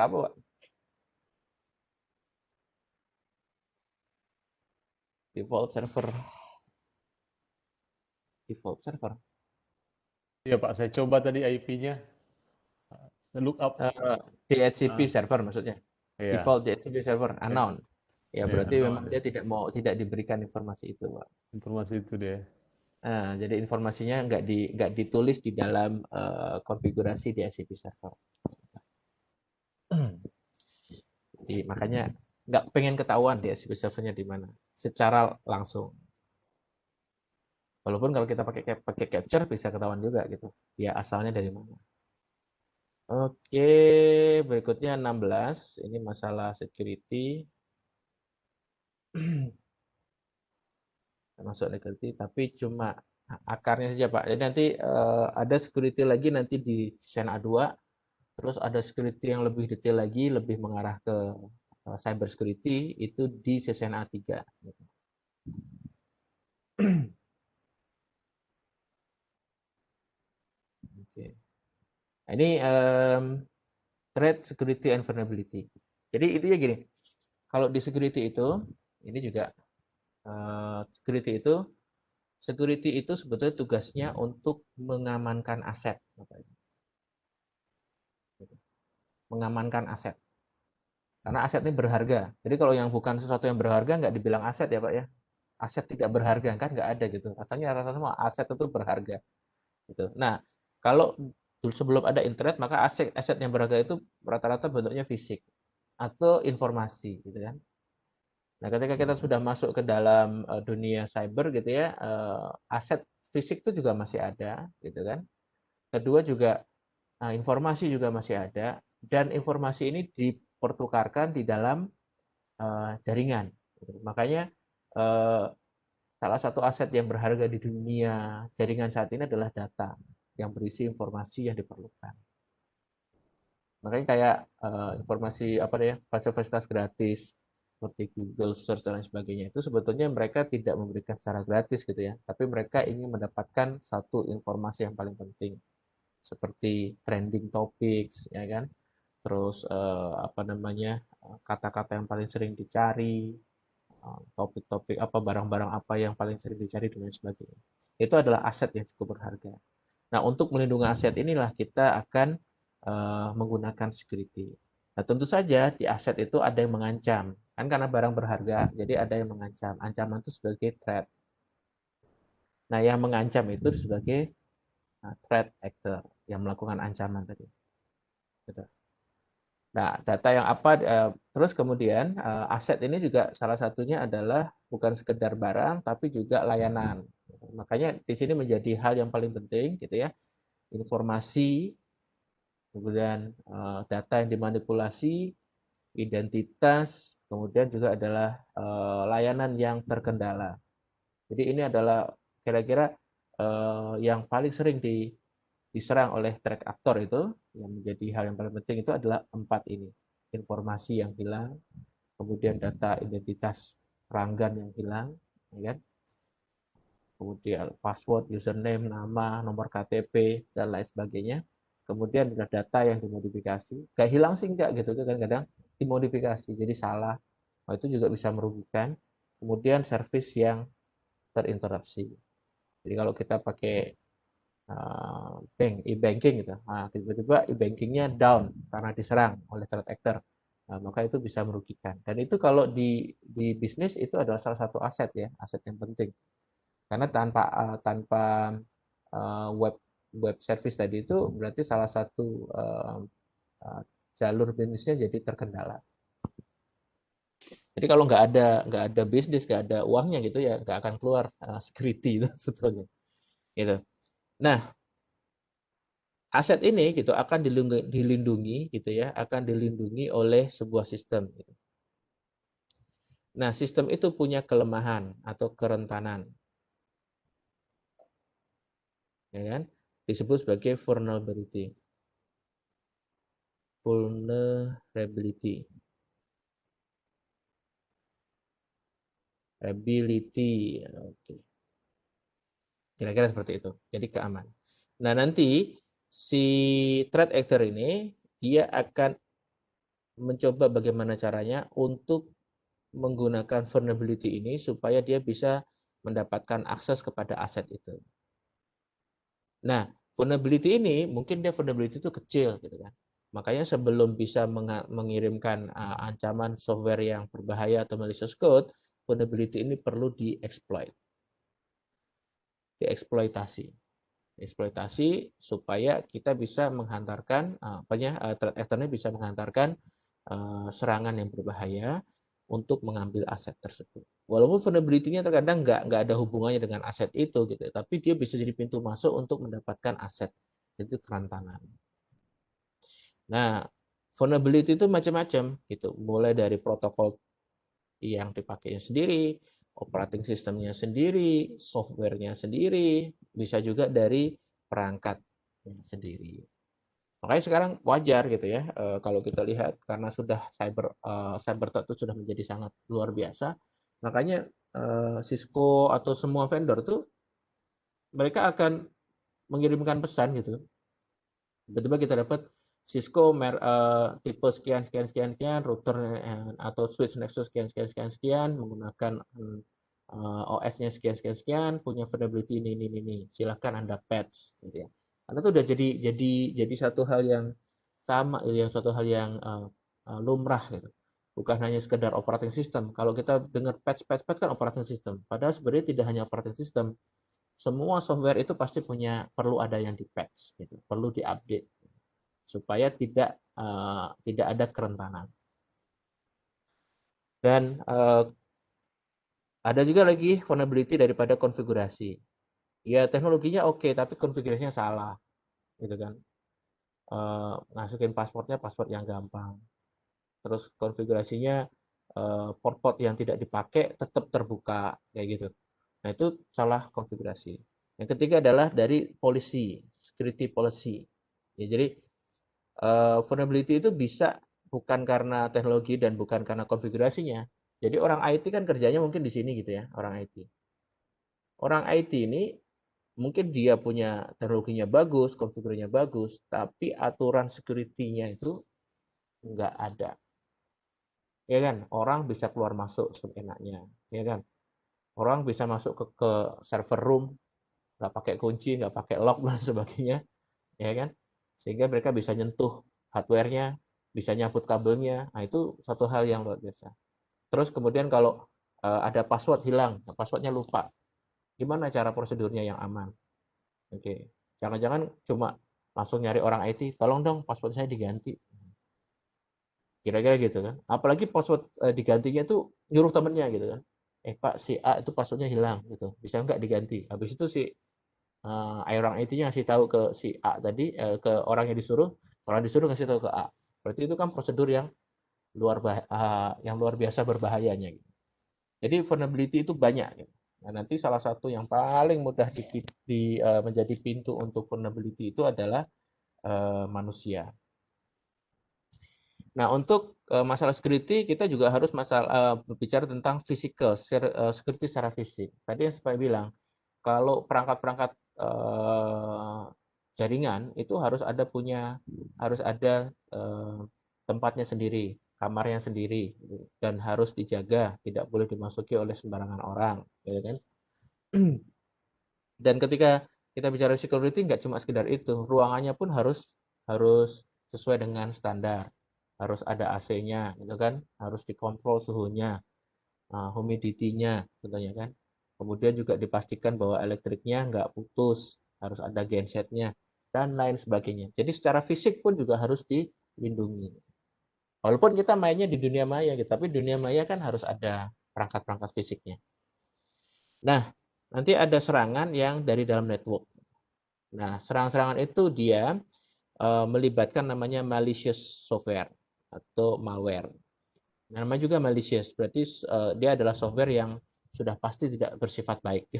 Speaker 2: apa, Pak? Default server.
Speaker 3: Iya Pak, saya coba tadi IP-nya, look up.
Speaker 2: DHCP server maksudnya.
Speaker 3: Iya,
Speaker 2: Default DHCP server
Speaker 3: iya,
Speaker 2: unknown. Ya,
Speaker 3: iya,
Speaker 2: berarti
Speaker 3: no,
Speaker 2: memang dia tidak diberikan informasi itu, Pak.
Speaker 3: informasi itu deh.
Speaker 2: Nah, jadi informasinya nggak ditulis di dalam konfigurasi DHCP server. Jadi makanya nggak pengen ketahuan DHCP servernya di mana secara langsung. Walaupun kalau kita pakai capture bisa ketahuan juga gitu. Ya asalnya dari mana. Oke, berikutnya 16. Ini masalah security. Masuk security, tapi cuma akarnya saja, Pak. Jadi nanti ada security lagi nanti di season A2. Terus ada security yang lebih detail lagi, lebih mengarah ke cyber security, itu di season A3. Oke. Nah, ini threat, security, and vulnerability. Jadi itu ya gini, kalau di security itu, ini juga security itu sebetulnya tugasnya untuk mengamankan aset, mengamankan aset. Karena aset ini berharga. Jadi kalau yang bukan sesuatu yang berharga nggak dibilang aset ya Pak ya. Aset tidak berharga kan nggak ada gitu. Rasanya rata-rata semua aset itu berharga. Gitu. Nah, kalau sebelum ada internet maka aset yang berharga itu rata-rata bentuknya fisik atau informasi gitu kan. Nah, ketika kita sudah masuk ke dalam dunia cyber gitu ya, aset fisik itu juga masih ada gitu kan. Kedua juga informasi juga masih ada dan informasi ini dipertukarkan di dalam jaringan. Makanya salah satu aset yang berharga di dunia jaringan saat ini adalah data yang berisi informasi yang diperlukan. Makanya kayak informasi apa ya, fasilitas gratis seperti Google Search dan lain sebagainya itu sebetulnya mereka tidak memberikan secara gratis gitu ya, tapi mereka ingin mendapatkan satu informasi yang paling penting seperti trending topics ya kan, terus apa namanya kata-kata yang paling sering dicari, topik-topik apa barang-barang apa yang paling sering dicari dan lain sebagainya. Itu adalah aset yang cukup berharga. Nah, untuk melindungi aset inilah kita akan menggunakan security. Nah, tentu saja di aset itu ada yang mengancam. Kan karena barang berharga, jadi ada yang mengancam. Ancaman itu sebagai threat. Nah, yang mengancam itu sebagai threat actor yang melakukan ancaman tadi. Gitu. Nah, data yang apa, terus kemudian aset ini juga salah satunya adalah bukan sekedar barang, tapi juga layanan. Makanya di sini menjadi hal yang paling penting, gitu ya. Informasi, kemudian data yang dimanipulasi, identitas, kemudian juga adalah layanan yang terkendala. Jadi ini adalah kira-kira yang paling sering diserang oleh threat actor itu, yang menjadi hal yang paling penting itu adalah 4 ini. Informasi yang hilang, kemudian data identitas pelanggan yang hilang, ya kan? Kemudian password, username, nama, nomor KTP, dan lain sebagainya. Kemudian ada data yang dimodifikasi. Kayak hilang sih enggak gitu, kadang-kadang dimodifikasi, jadi salah. Nah, itu juga bisa merugikan. Kemudian service yang terinterupsi. Jadi kalau kita pakai e-banking gitu. Nah, tiba-tiba e-bankingnya down karena diserang oleh threat actor. Nah, maka itu bisa merugikan. Dan itu kalau di bisnis itu adalah salah satu aset ya, aset yang penting. Karena tanpa web service tadi itu berarti salah satu jalur bisnisnya jadi terkendala. Jadi kalau nggak ada bisnis, nggak ada uangnya gitu ya, nggak akan keluar security itu sebetulnya. Gitu. Nah, aset ini gitu akan dilindungi gitu ya, akan dilindungi oleh sebuah sistem gitu. Nah, sistem itu punya kelemahan atau kerentanan. Ya kan? Disebut sebagai vulnerability. Vulnerability. Ability. Oke. Kira-kira seperti itu. Jadi keamanan. Nah, nanti si threat actor ini dia akan mencoba bagaimana caranya untuk menggunakan vulnerability ini supaya dia bisa mendapatkan akses kepada aset itu. Nah, vulnerability ini mungkin dia vulnerability itu kecil gitu kan. Makanya sebelum bisa mengirimkan ancaman software yang berbahaya atau malicious code, vulnerability ini perlu dieksploitasi supaya kita bisa menghantarkan threat actor ini bisa menghantarkan serangan yang berbahaya untuk mengambil aset tersebut. Walaupun vulnerability-nya terkadang nggak ada hubungannya dengan aset itu gitu, tapi dia bisa jadi pintu masuk untuk mendapatkan aset. Itu kerentanan. Nah, vulnerability itu macam-macam gitu, mulai dari protokol yang dipakainya sendiri, operating systemnya sendiri, softwarenya sendiri, bisa juga dari perangkatnya sendiri. Makanya sekarang wajar gitu ya, kalau kita lihat karena sudah cyber threat itu sudah menjadi sangat luar biasa, makanya Cisco atau semua vendor tuh mereka akan mengirimkan pesan gitu. Tiba-tiba kita dapat Cisco tipe sekian sekian sekian sekian router atau switch Nexus sekian sekian sekian sekian menggunakan OS-nya sekian sekian sekian punya vulnerability ini. Silahkan Anda patch gitu ya. Karena itu udah jadi satu hal yang sama, yang suatu hal yang lumrah gitu. Bukan hanya sekedar operating system. Kalau kita dengar patch kan operating system. Padahal sebenarnya tidak hanya operating system. Semua software itu pasti perlu ada yang di-patch gitu, perlu di-update supaya tidak ada kerentanan. Dan ada juga lagi vulnerability daripada konfigurasi. Ya teknologinya oke, tapi konfigurasinya salah, gitu kan. Masukin password yang gampang. Terus konfigurasinya port-port yang tidak dipakai tetap terbuka, kayak gitu. Nah itu salah konfigurasi. Yang ketiga adalah dari security policy. Ya, jadi vulnerability itu bisa bukan karena teknologi dan bukan karena konfigurasinya. Jadi orang IT kan kerjanya mungkin di sini gitu ya, orang IT. Orang IT ini mungkin dia punya teknologinya bagus, konfigurasinya bagus, tapi aturan security-nya itu nggak ada. Ya kan, orang bisa keluar masuk seenaknya, ya kan. Orang bisa masuk ke server room, nggak pakai kunci, nggak pakai lock dan sebagainya, ya kan. Sehingga mereka bisa nyentuh hardware-nya, bisa nyabut kabelnya. Nah, itu satu hal yang luar biasa. Terus kemudian kalau ada password hilang, passwordnya lupa, gimana cara prosedurnya yang aman? Oke, jangan-jangan cuma langsung nyari orang IT, tolong dong password saya diganti. Kira-kira gitu kan. Apalagi password digantinya itu nyuruh temennya gitu kan. Pak, si A itu passwordnya hilang gitu. Bisa nggak diganti? Habis itu si orang IT-nya ngasih tahu ke si A tadi, ke orang yang disuruh, orang disuruh ngasih tahu ke A. Berarti itu kan prosedur yang luar biasa berbahayanya. Gitu. Jadi vulnerability itu banyak. Gitu. Nah, nanti salah satu yang paling mudah menjadi pintu untuk vulnerability itu adalah manusia. Nah, untuk masalah security kita juga harus berbicara tentang physical security secara fisik. Tadi yang saya bilang, kalau perangkat-perangkat jaringan itu harus ada tempatnya sendiri, kamarnya sendiri, dan harus dijaga, tidak boleh dimasuki oleh sembarangan orang, gitu kan? Dan ketika kita bicara security, nggak cuma sekedar itu, ruangannya pun harus sesuai dengan standar. Harus ada AC-nya, gitu kan? Harus dikontrol suhunya, humidity-nya, contohnya kan. Kemudian juga dipastikan bahwa elektriknya nggak putus, harus ada gensetnya, dan lain sebagainya. Jadi secara fisik pun juga harus dilindungi. Walaupun kita mainnya di dunia maya, gitu, tapi dunia maya kan harus ada perangkat-perangkat fisiknya. Nah, nanti ada serangan yang dari dalam network. Nah, serangan-serangan itu dia melibatkan namanya malicious software atau malware. Namanya juga malicious, berarti dia adalah software yang sudah pasti tidak bersifat baik.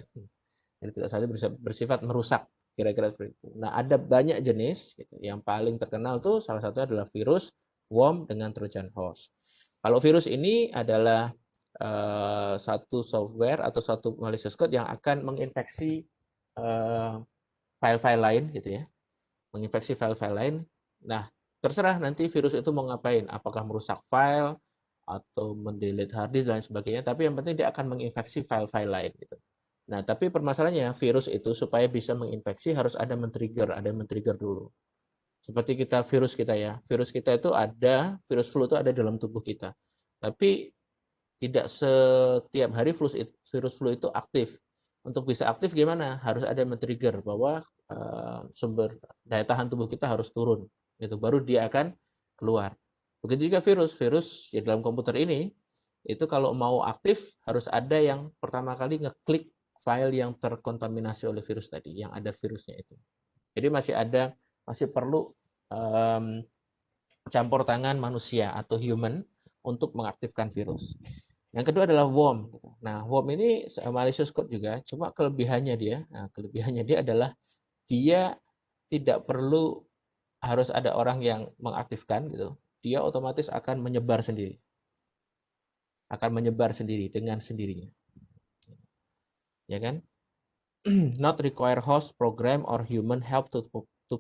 Speaker 2: Jadi tidak saja bersifat merusak, kira-kira seperti itu. Nah, ada banyak jenis, gitu. Yang paling terkenal tuh salah satunya adalah virus, worm, dengan Trojan horse. Kalau virus ini adalah satu software atau satu malicious code yang akan menginfeksi file-file lain, gitu ya. Menginfeksi file-file lain. Nah, terserah nanti virus itu mau ngapain, apakah merusak file atau mendelete hard disk dan sebagainya, tapi yang penting dia akan menginfeksi file-file lain gitu. Nah, tapi permasalahannya virus itu supaya bisa menginfeksi harus ada yang men-trigger dulu. Seperti virus kita ya. Virus kita itu virus flu itu ada dalam tubuh kita. Tapi tidak setiap hari virus flu itu aktif. Untuk bisa aktif gimana? Harus ada yang men-trigger bahwa sumber daya tahan tubuh kita harus turun. Itu baru dia akan keluar. Begitu juga virus ya dalam komputer ini, itu kalau mau aktif harus ada yang pertama kali ngeklik file yang terkontaminasi oleh virus tadi, yang ada virusnya itu. Jadi masih perlu campur tangan manusia atau human untuk mengaktifkan virus. Yang kedua adalah worm. Nah, worm ini malicious code juga, cuma kelebihannya dia adalah dia tidak perlu harus ada orang yang mengaktifkan gitu. Dia otomatis akan menyebar sendiri. Akan menyebar sendiri dengan sendirinya. ya kan? Not require host, program, or human help to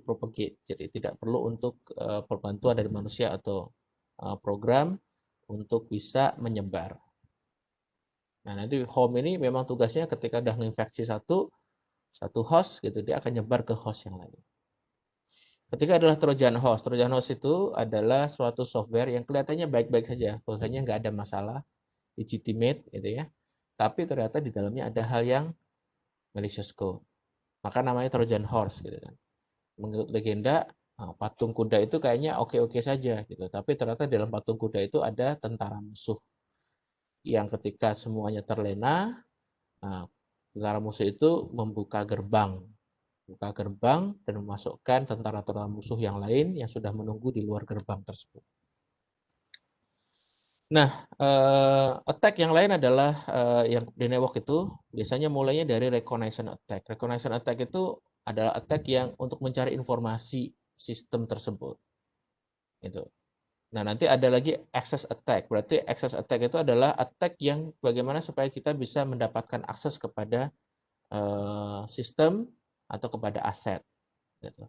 Speaker 2: propagate. Jadi tidak perlu untuk perbantuan dari manusia atau program untuk bisa menyebar. Nah, nanti home ini memang tugasnya ketika udah menginfeksi satu host gitu, dia akan nyebar ke host yang lain. Ketika adalah Trojan host. Trojan host itu adalah suatu software yang kelihatannya baik-baik saja, pokoknya nggak ada masalah, legitimate gitu ya. Tapi ternyata di dalamnya ada hal yang malicious code. Maka namanya Trojan horse gitu kan. Menurut legenda, patung kuda itu kayaknya oke-oke saja gitu. Tapi ternyata dalam patung kuda itu ada tentara musuh yang ketika semuanya terlena, tentara musuh itu membuka gerbang dan memasukkan tentara-tentara musuh yang lain yang sudah menunggu di luar gerbang tersebut. Nah, attack yang lain adalah yang di network itu biasanya mulainya dari reconnaissance attack. Reconnaissance attack itu adalah attack yang untuk mencari informasi sistem tersebut. Itu. Nah, nanti ada lagi access attack. Berarti access attack itu adalah attack yang bagaimana supaya kita bisa mendapatkan akses kepada sistem atau kepada aset. Gitu.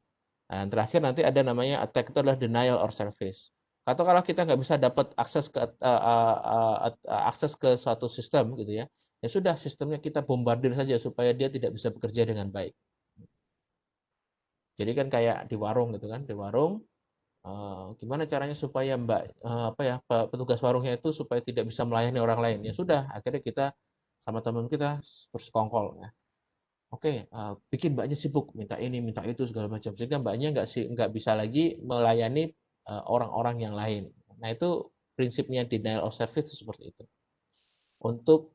Speaker 2: Nah, yang terakhir nanti ada namanya attack itu adalah denial of service. Atau kalau kita nggak bisa dapat akses ke suatu sistem gitu ya, ya sudah sistemnya kita bombardir saja supaya dia tidak bisa bekerja dengan baik. Jadi kan kayak di warung gitu kan, di warung gimana caranya supaya petugas warungnya itu supaya tidak bisa melayani orang lain. Ya sudah, akhirnya kita sama teman kita bersekongkol ya. Oke, bikin mbaknya sibuk, minta ini, minta itu segala macam, sehingga mbaknya nggak bisa lagi melayani orang-orang yang lain. Nah, itu prinsipnya denial of service itu seperti itu. Untuk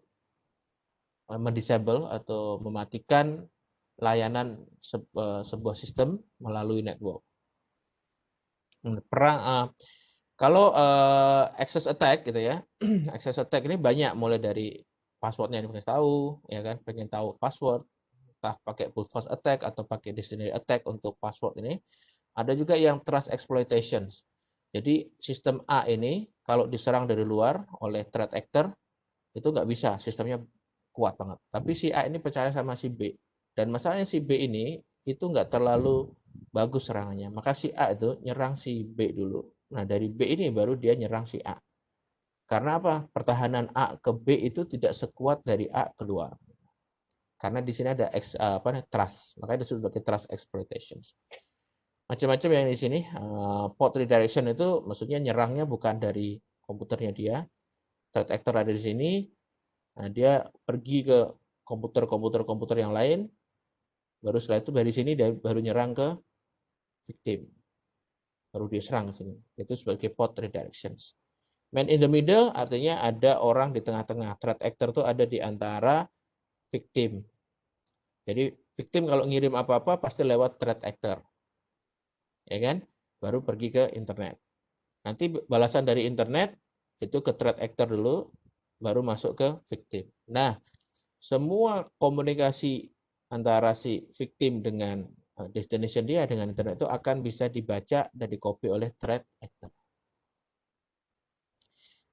Speaker 2: mendisable atau mematikan layanan sebuah sistem melalui network. Kalau access attack gitu ya, access attack ini banyak, mulai dari passwordnya yang pengen tahu, ya kan, pengen tahu password, entah pakai brute force attack atau pakai dictionary attack untuk password ini. Ada juga yang trust exploitation. Jadi sistem A ini kalau diserang dari luar oleh threat actor itu nggak bisa, sistemnya kuat banget. Tapi si A ini percaya sama si B. Dan masalahnya si B ini itu nggak terlalu bagus serangannya. Maka si A itu nyerang si B dulu. Nah, dari B ini baru dia nyerang si A. Karena apa? Pertahanan A ke B itu tidak sekuat dari A keluar. Karena di sini ada trust, makanya disebut sebagai trust exploitation. Macam-macam yang di sini. Port redirection itu maksudnya nyerangnya bukan dari komputernya dia. Threat actor ada di sini. Nah, dia pergi ke komputer yang lain. Baru setelah itu dari sini dia baru nyerang ke victim. Baru diserang ke sini. Itu sebagai port redirections. Man in the middle artinya ada orang di tengah-tengah. Threat actor itu ada di antara victim. Jadi victim kalau ngirim apa-apa pasti lewat threat actor. Ya kan? Baru pergi ke internet. Nanti balasan dari internet itu ke threat actor dulu, baru masuk ke victim. Nah, semua komunikasi antara si victim dengan destination dia dengan internet itu akan bisa dibaca dan di-copy oleh threat actor.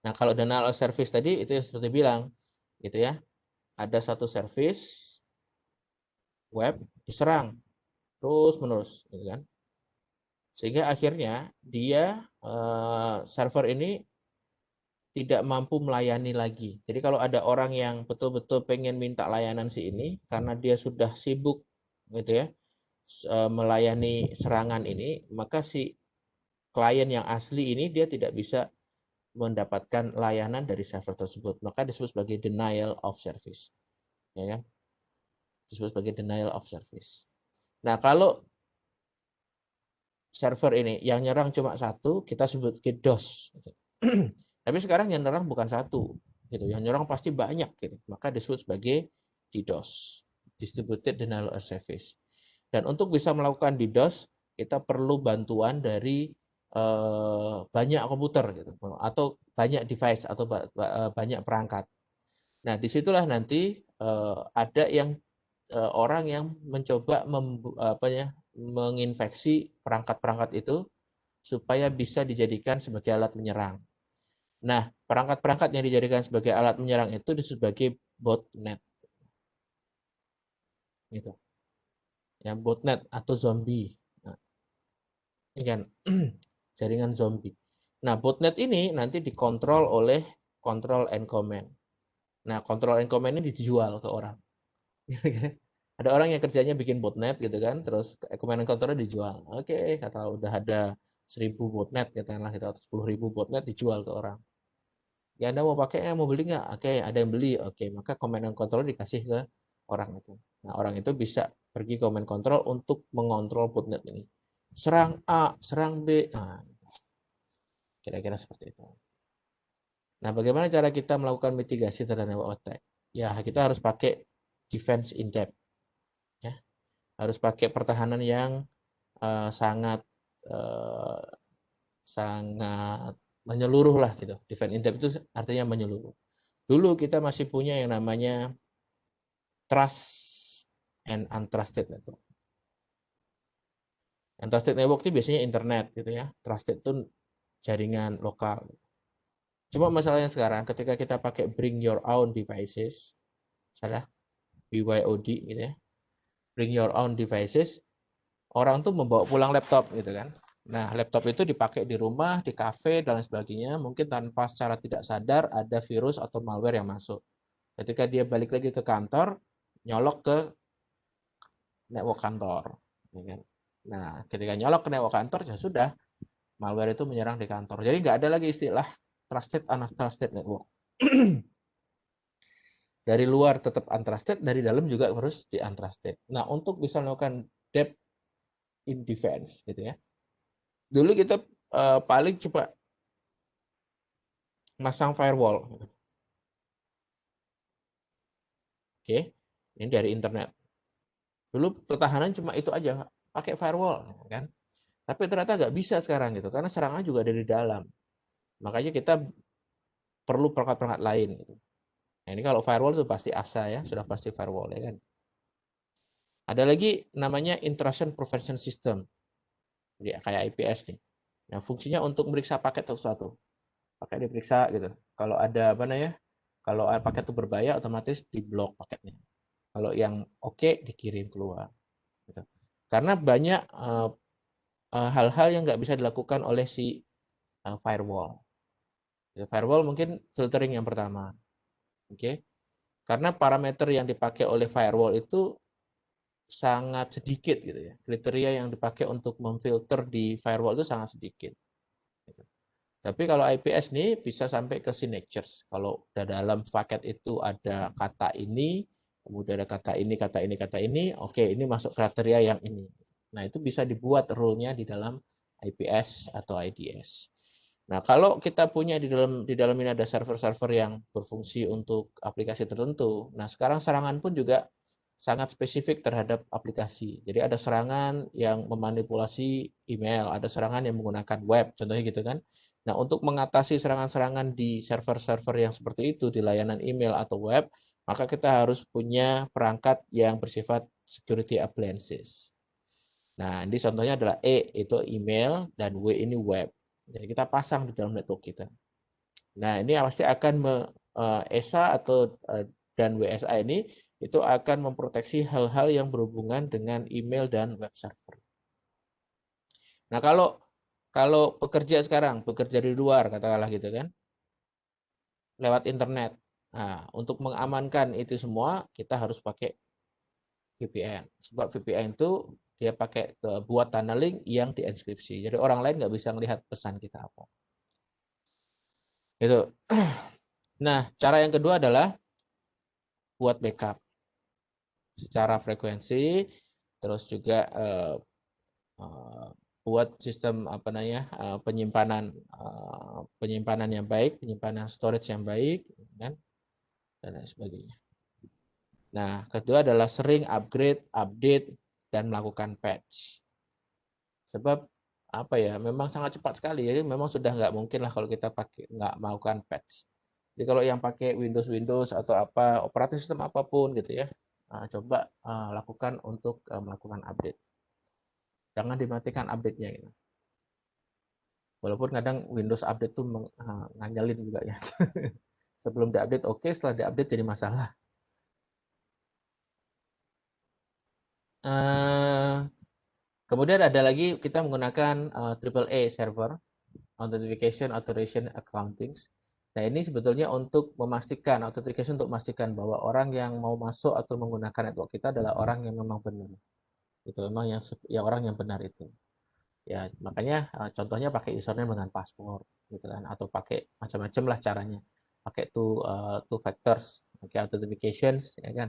Speaker 2: Nah, kalau denial of service tadi itu seperti bilang, gitu ya. Ada satu service web diserang terus-menerus, gitu kan. Sehingga akhirnya dia server ini tidak mampu melayani lagi. Jadi kalau ada orang yang betul-betul pengen minta layanan si ini karena dia sudah sibuk gitu ya melayani serangan ini, maka si klien yang asli ini dia tidak bisa mendapatkan layanan dari server tersebut. Maka disebut sebagai denial of service. Ya kan? Disebut sebagai denial of service. Nah, kalau server ini yang nyerang cuma satu, kita sebut DOS. Tapi sekarang yang nyerang bukan satu, gitu. Yang nyerang pasti banyak, gitu. Maka disebut sebagai DDoS, Distributed Denial of Service. Dan untuk bisa melakukan DDoS, kita perlu bantuan dari banyak komputer, gitu, atau banyak device atau banyak perangkat. Nah, disitulah nanti ada yang orang yang mencoba menginfeksi perangkat-perangkat itu supaya bisa dijadikan sebagai alat menyerang. Nah, perangkat-perangkat yang dijadikan sebagai alat menyerang itu disebut sebagai botnet. gitu. Ya, botnet atau zombie. Nah, ini kan jaringan zombie. Nah, botnet ini nanti dikontrol oleh control and command. Nah, control and command ini dijual ke orang. Ada orang yang kerjanya bikin botnet gitu kan, terus command and controlnya dijual. Oke, kata udah ada 1.000 botnet katakanlah gitu, atau 10.000 botnet dijual ke orang. Ya Anda mau pakai, mau beli nggak? Oke, ada yang beli. Oke, maka command and control dikasih ke orang itu. Nah, orang itu bisa pergi command control untuk mengontrol botnet ini. Serang A, serang B. Nah, kira-kira seperti itu. Nah, bagaimana cara kita melakukan mitigasi terhadap network attack? Ya, kita harus pakai defense in depth. Ya. Harus pakai pertahanan yang sangat uh, sangat menyeluruh lah gitu. Defense in depth itu artinya menyeluruh. Dulu kita masih punya yang namanya trust and untrusted network. Untrusted network itu biasanya internet gitu ya. Trusted itu jaringan lokal. Cuma masalahnya sekarang ketika kita pakai bring your own devices, salah BYOD gitu ya. Bring your own devices, orang tuh membawa pulang laptop gitu kan. Nah, laptop itu dipakai di rumah, di kafe dan sebagainya, mungkin tanpa secara tidak sadar ada virus atau malware yang masuk. Ketika dia balik lagi ke kantor, nyolok ke network kantor. Ya kan? Nah, ketika nyolok ke network kantor, ya sudah, malware itu menyerang di kantor. Jadi nggak ada lagi istilah trusted untrusted network. Dari luar tetap untrusted, dari dalam juga harus di untrusted. Nah, untuk bisa melakukan depth in defense, gitu ya. Dulu kita paling coba masang firewall. Oke, ini dari internet. Dulu pertahanan cuma itu aja, pakai firewall, kan? Tapi ternyata nggak bisa sekarang gitu, karena serangan juga dari dalam. Makanya kita perlu perangkat-perangkat lain. Gitu. Nah, ini kalau firewall itu pasti ASA ya, sudah pasti firewall ya kan. Ada lagi namanya intrusion prevention system, jadi kayak IPS nih. Nah, fungsinya untuk meriksa paket sesuatu. Paket diperiksa gitu. Kalau ada apa namanya? Kalau paket itu berbahaya, otomatis diblok paketnya. Kalau yang oke, dikirim keluar. Gitu. Karena banyak hal-hal yang nggak bisa dilakukan oleh si firewall. Firewall mungkin filtering yang pertama. Oke. Karena parameter yang dipakai oleh firewall itu sangat sedikit gitu ya. Kriteria yang dipakai untuk memfilter di firewall itu sangat sedikit. Gitu. Tapi kalau IPS nih bisa sampai ke signatures. Kalau dalam paket itu ada kata ini, kemudian ada kata ini, kata ini, kata ini, oke, ini masuk kriteria yang ini. Nah, itu bisa dibuat rule-nya di dalam IPS atau IDS. Nah, kalau kita punya di dalam ini ada server-server yang berfungsi untuk aplikasi tertentu. Nah, sekarang serangan pun juga sangat spesifik terhadap aplikasi. Jadi ada serangan yang memanipulasi email, ada serangan yang menggunakan web, contohnya gitu kan. Nah, untuk mengatasi serangan-serangan di server-server yang seperti itu di layanan email atau web, maka kita harus punya perangkat yang bersifat security appliances. Nah, ini contohnya adalah E itu email dan W ini web. Jadi kita pasang di dalam network kita. Nah, ini pasti akan ESA atau dan WSA ini itu akan memproteksi hal-hal yang berhubungan dengan email dan web server. Nah, kalau pekerja sekarang bekerja di luar katakanlah gitu kan, lewat internet. Nah, untuk mengamankan itu semua kita harus pakai VPN. Sebab VPN itu dia pakai buat tunneling yang dienkripsi. Jadi orang lain nggak bisa melihat pesan kita apa. Itu. Nah, cara yang kedua adalah buat backup secara frekuensi, terus juga buat sistem apa namanya penyimpanan yang baik, penyimpanan storage yang baik, kan, dan lain sebagainya. Nah, kedua adalah sering upgrade, update, dan melakukan patch. Sebab apa ya, memang sangat cepat sekali ya, memang sudah nggak mungkin lah kalau kita pakai nggak melakukan patch. Jadi kalau yang pakai Windows atau apa operating system apapun gitu ya, coba lakukan untuk melakukan update. Jangan dimatikan update-nya gitu. Walaupun kadang Windows update tuh ngandelin juga ya. Sebelum diupdate oke, setelah diupdate jadi masalah. Eh, kemudian ada lagi kita menggunakan AAA server, Authentication Authorization Accounting. Nah, ini sebetulnya untuk memastikan, authentication untuk memastikan bahwa orang yang mau masuk atau menggunakan network kita adalah orang yang memang benar. Itu memang yang orang yang benar itu. Ya, makanya contohnya pakai username dengan password gitu kan, atau pakai macam-macam lah caranya. Pakai two factors, pakai authentications ya kan.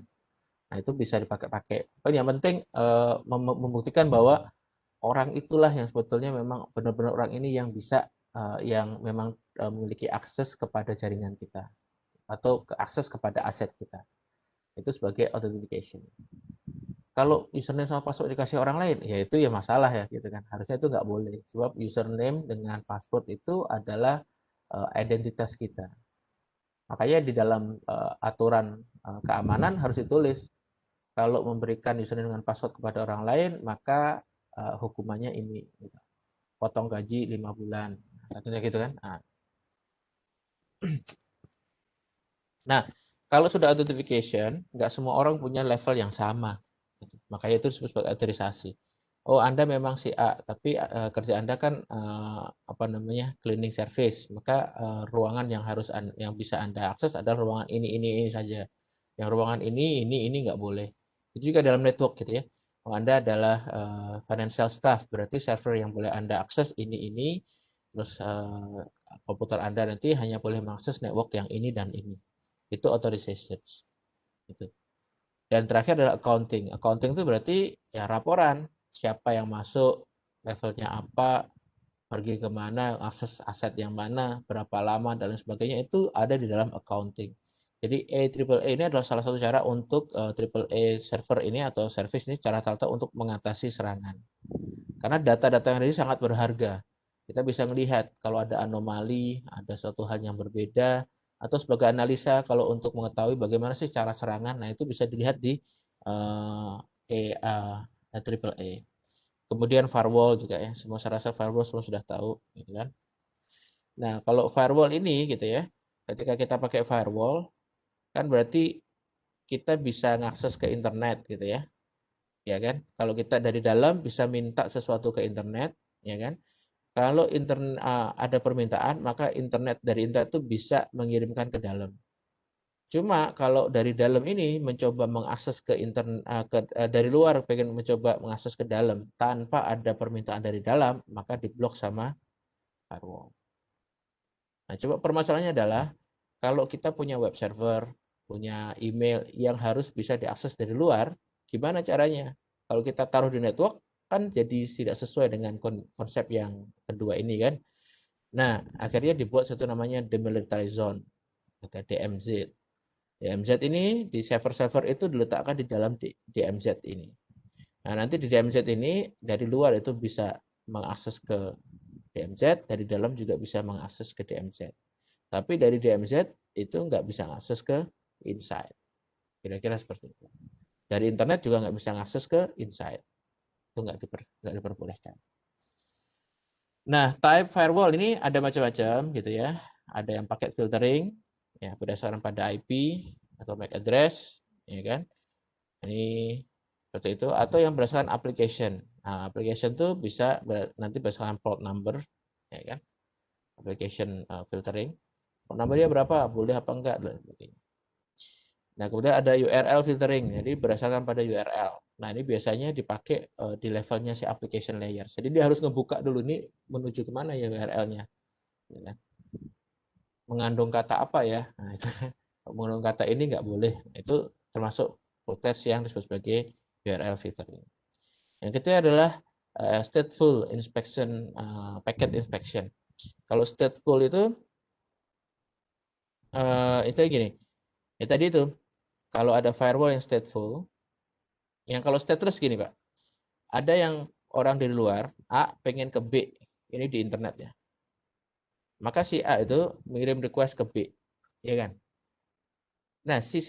Speaker 2: Nah, itu bisa dipakai-pakai. Yang penting membuktikan bahwa orang itulah yang sebetulnya memang benar-benar orang ini yang bisa yang memang memiliki akses kepada jaringan kita atau akses kepada aset kita. Itu sebagai authentication. Kalau username sama password dikasih orang lain, ya itu ya masalah ya gitu kan. Harusnya itu nggak boleh. Sebab username dengan password itu adalah identitas kita. Makanya di dalam aturan keamanan harus ditulis kalau memberikan username dengan password kepada orang lain, maka hukumannya ini. Gitu. Potong gaji 5 bulan. Satunya gitu kan. Nah, kalau sudah authentication, nggak semua orang punya level yang sama. Makanya itu disebut sebagai otorisasi. Oh, Anda memang si A, tapi kerja Anda kan cleaning service, maka ruangan yang bisa Anda akses adalah ruangan ini saja. Yang ruangan ini nggak boleh. Itu juga dalam network gitu ya. Oh, Anda adalah financial staff, berarti server yang boleh Anda akses ini, terus komputer Anda nanti hanya boleh mengakses network yang ini dan ini. Itu authorization. Gitu. Dan terakhir adalah accounting. Accounting itu berarti ya laporan siapa yang masuk, levelnya apa, pergi kemana, akses aset yang mana, berapa lama dan lain sebagainya itu ada di dalam accounting. Jadi AAA ini adalah salah satu cara untuk AAA server ini atau service ini cara tata untuk mengatasi serangan. Karena data-data yang ada ini sangat berharga. Kita bisa melihat kalau ada anomali, ada suatu hal yang berbeda, atau sebagai analisa kalau untuk mengetahui bagaimana sih cara serangan, nah itu bisa dilihat di AAA. Kemudian firewall juga ya, semua saya rasa firewall semua sudah tahu, gitu kan. Nah kalau firewall ini gitu ya, ketika kita pakai firewall, kan berarti kita bisa mengakses ke internet gitu ya kan. Kalau kita dari dalam bisa minta sesuatu ke internet, ya kan. Kalau ada permintaan, maka dari internet itu bisa mengirimkan ke dalam. Cuma kalau dari dalam ini mencoba mengakses ke internet dari luar pengen mencoba mengakses ke dalam tanpa ada permintaan dari dalam, maka diblok sama firewall. Nah, coba permasalahannya adalah kalau kita punya web server, punya email yang harus bisa diakses dari luar, gimana caranya? Kalau kita taruh di network kan jadi tidak sesuai dengan konsep yang kedua ini kan. Nah, akhirnya dibuat satu namanya demilitarized zone atau DMZ. DMZ ini di server-server itu diletakkan di dalam DMZ ini. Nah, nanti di DMZ ini dari luar itu bisa mengakses ke DMZ, dari dalam juga bisa mengakses ke DMZ. Tapi dari DMZ itu nggak bisa mengakses ke inside. Kira-kira seperti itu. Dari internet juga nggak bisa mengakses ke inside. Itu nggak diperbolehkan. Nah, type firewall ini ada macam-macam gitu ya. Ada yang pakai filtering, ya berdasarkan pada IP atau MAC address, ya kan. Ini seperti itu. Atau yang berdasarkan application. Nah, application itu bisa nanti berdasarkan port number, ya kan. Application filtering. Port numbernya berapa? Boleh apa enggak? Nah, kemudian ada URL filtering. Jadi berdasarkan pada URL. Nah, ini biasanya dipakai di levelnya si application layer. Jadi dia harus ngebuka dulu nih menuju kemana ya URL-nya. Ya. Mengandung kata apa ya? Nah, itu mengandung kata ini nggak boleh. Itu termasuk proses yang disebut sebagai URL filtering. Yang ketiga adalah stateful inspection, packet inspection. Kalau stateful itu gini. Ya tadi itu kalau ada firewall yang stateful, yang kalau stateless gini Pak, ada yang orang dari luar, A pengen ke B, ini di internet ya. Maka si A itu mengirim request ke B, ya kan? Nah, si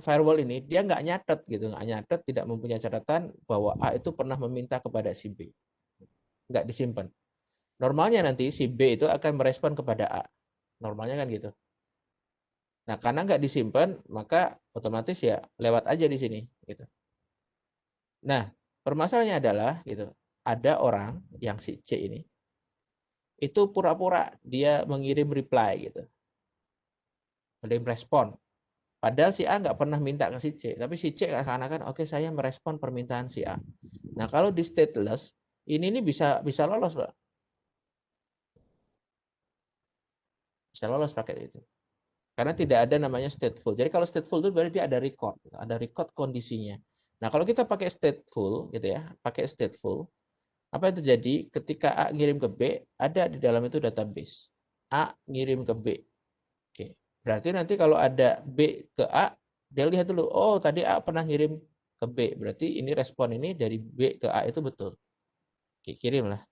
Speaker 2: firewall ini dia nggak nyatet gitu, nggak nyatet, tidak mempunyai catatan bahwa A itu pernah meminta kepada si B, nggak disimpan. Normalnya nanti si B itu akan merespon kepada A, normalnya kan gitu. Nah, karena nggak disimpan, maka otomatis ya lewat aja di sini, gitu. Nah, permasalahannya adalah gitu, ada orang yang si C ini itu pura-pura dia mengirim reply gitu, mengirim respon. Padahal si A nggak pernah minta ke si C, tapi si C akan-akan oke saya merespon permintaan si A. Nah kalau di stateless ini bisa lolos Pak, bisa lolos paket itu. Karena tidak ada namanya stateful. Jadi kalau stateful itu berarti dia ada record kondisinya. Nah kalau kita pakai stateful gitu ya, pakai stateful, apa yang terjadi ketika A ngirim ke B, ada di dalam itu database. A ngirim ke B. Oke. Berarti nanti kalau ada B ke A, dia lihat dulu, oh tadi A pernah ngirim ke B. Berarti ini respon ini dari B ke A itu betul. Oke, kirim lah.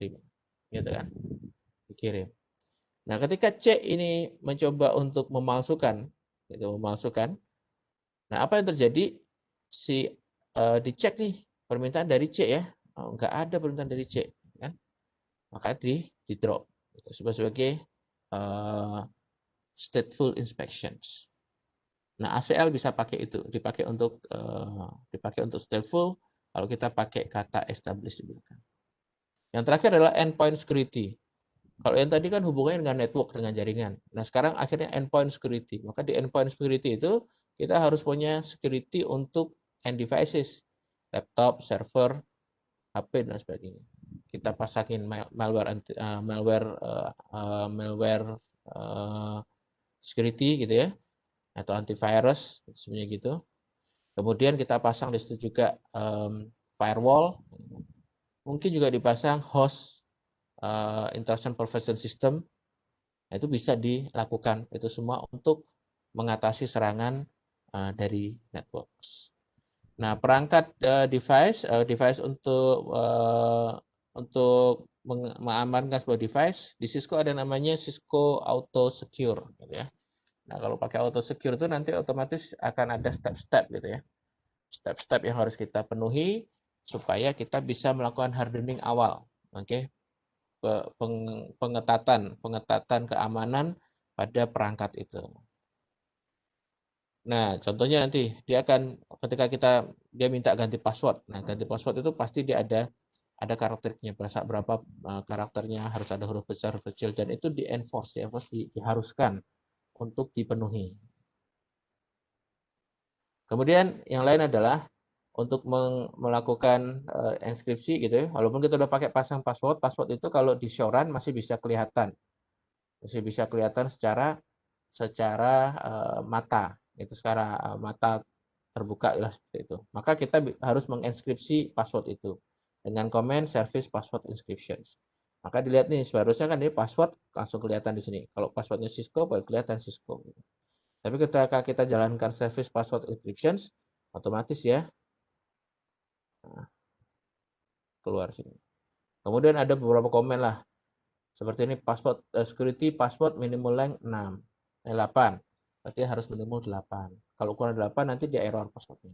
Speaker 2: Kirim. Gitu kan. Dikirim. Nah, ketika C ini mencoba untuk memalsukan, itu memalsukan. Nah, apa yang terjadi? Si dicek nih permintaan dari C ya. Oh, nggak ada permintaan dari C, kan? Maka di drop itu sebagai stateful inspections. Nah, ACL bisa pakai itu, dipakai untuk stateful kalau kita pakai kata establish di belakang. Yang terakhir adalah endpoint security. Kalau yang tadi kan hubungannya dengan network, dengan jaringan. Nah, sekarang akhirnya endpoint security. Maka di endpoint security itu kita harus punya security untuk end devices, laptop, server, HP dan sebagainya. Kita pasangin malware security gitu ya, atau antivirus sebenarnya gitu. Kemudian kita pasang di situ juga firewall, mungkin juga dipasang host intrusion prevention system. Nah, itu bisa dilakukan itu semua untuk mengatasi serangan dari network. Nah, perangkat device untuk mengamankan sebuah device di Cisco ada namanya Cisco Auto Secure gitu ya. Nah, kalau pakai Auto Secure itu nanti otomatis akan ada step-step gitu ya. Step-step yang harus kita penuhi supaya kita bisa melakukan hardening awal. Oke. Pengetatan keamanan pada perangkat itu. Nah, contohnya nanti ketika dia minta ganti password. Nah, ganti password itu pasti dia ada karakternya, berapa karakternya, harus ada huruf besar, huruf kecil, dan itu diharuskan untuk dipenuhi. Kemudian yang lain adalah untuk melakukan enskripsi gitu ya. Walaupun kita udah pakai pasang password itu kalau di showrun masih bisa kelihatan secara mata, itu secara mata terbuka lah seperti itu. Maka kita harus menginskripsi password itu dengan command service password inscriptions. Maka dilihat nih, seharusnya kan ini password langsung kelihatan di sini. Kalau passwordnya Cisco, baru kelihatan Cisco. Tapi ketika kita jalankan service password inscriptions, otomatis ya keluar sini. Kemudian ada beberapa komen lah. Seperti ini password security password minimal length 8. Berarti harus minimal 8. Kalau kurang 8 nanti dia error passwordnya.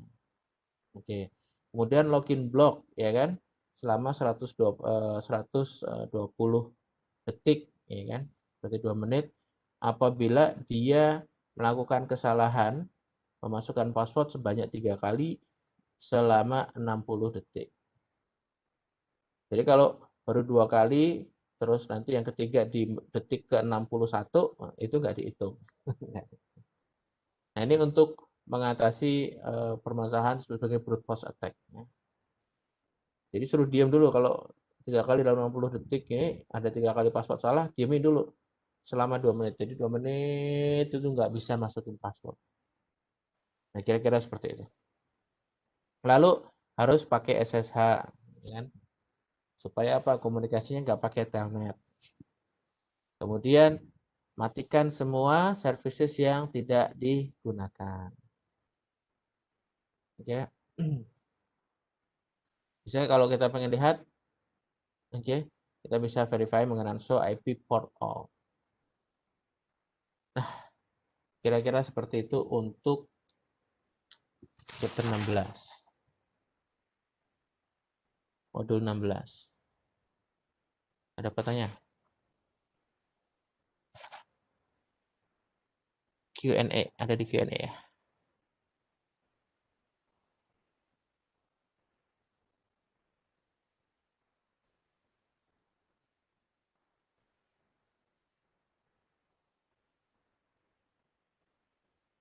Speaker 2: Oke. Kemudian login block ya kan selama 120 detik ya kan. Berarti 2 menit apabila dia melakukan kesalahan memasukkan password sebanyak 3 kali selama 60 detik. Jadi kalau baru 2 kali, terus nanti yang ketiga di detik ke-61, itu nggak dihitung. Nah, ini untuk mengatasi permasalahan sebagai brute force attack. Jadi suruh diam dulu kalau 3 kali dalam 60 detik ini ada 3 kali password salah, diamin dulu selama 2 menit. Jadi 2 menit itu nggak bisa masukin password. Nah, kira-kira seperti itu. Lalu harus pakai SSH, kan? Supaya apa? Komunikasinya nggak pakai telnet. Kemudian matikan semua services yang tidak digunakan. Oke. Misalnya kalau kita pengen lihat, oke, kita bisa verify menggunakan show IP port all. Nah, kira-kira seperti itu untuk chapter 16. Modul 16. Ada pertanyaan? Q&A, ada di Q&A ya.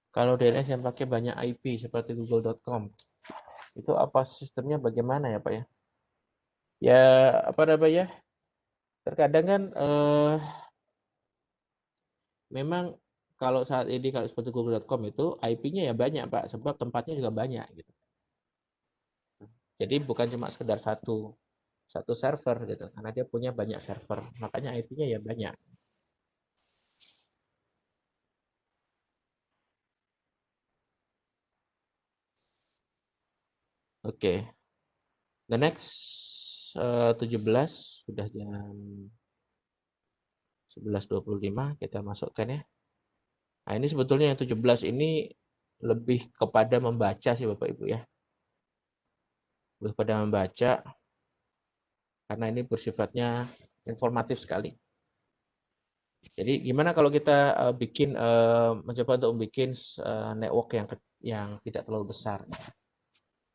Speaker 2: Kalau DNS yang pakai banyak IP seperti google.com, itu apa sistemnya bagaimana ya Pak ya? Ya apa namanya? Terkadang kan memang kalau saat ini kalau seperti google.com itu IP-nya ya banyak Pak, sebab tempatnya juga banyak gitu. Jadi bukan cuma sekedar satu server gitu, karena dia punya banyak server, makanya IP-nya ya banyak. Oke, the next 17 sudah jam 11.25 kita masukkan ya. Nah, ini sebetulnya yang 17 ini lebih kepada membaca sih Bapak Ibu ya. Lebih pada membaca karena ini bersifatnya informatif sekali. Jadi gimana kalau kita mencoba untuk bikin network yang tidak terlalu besar.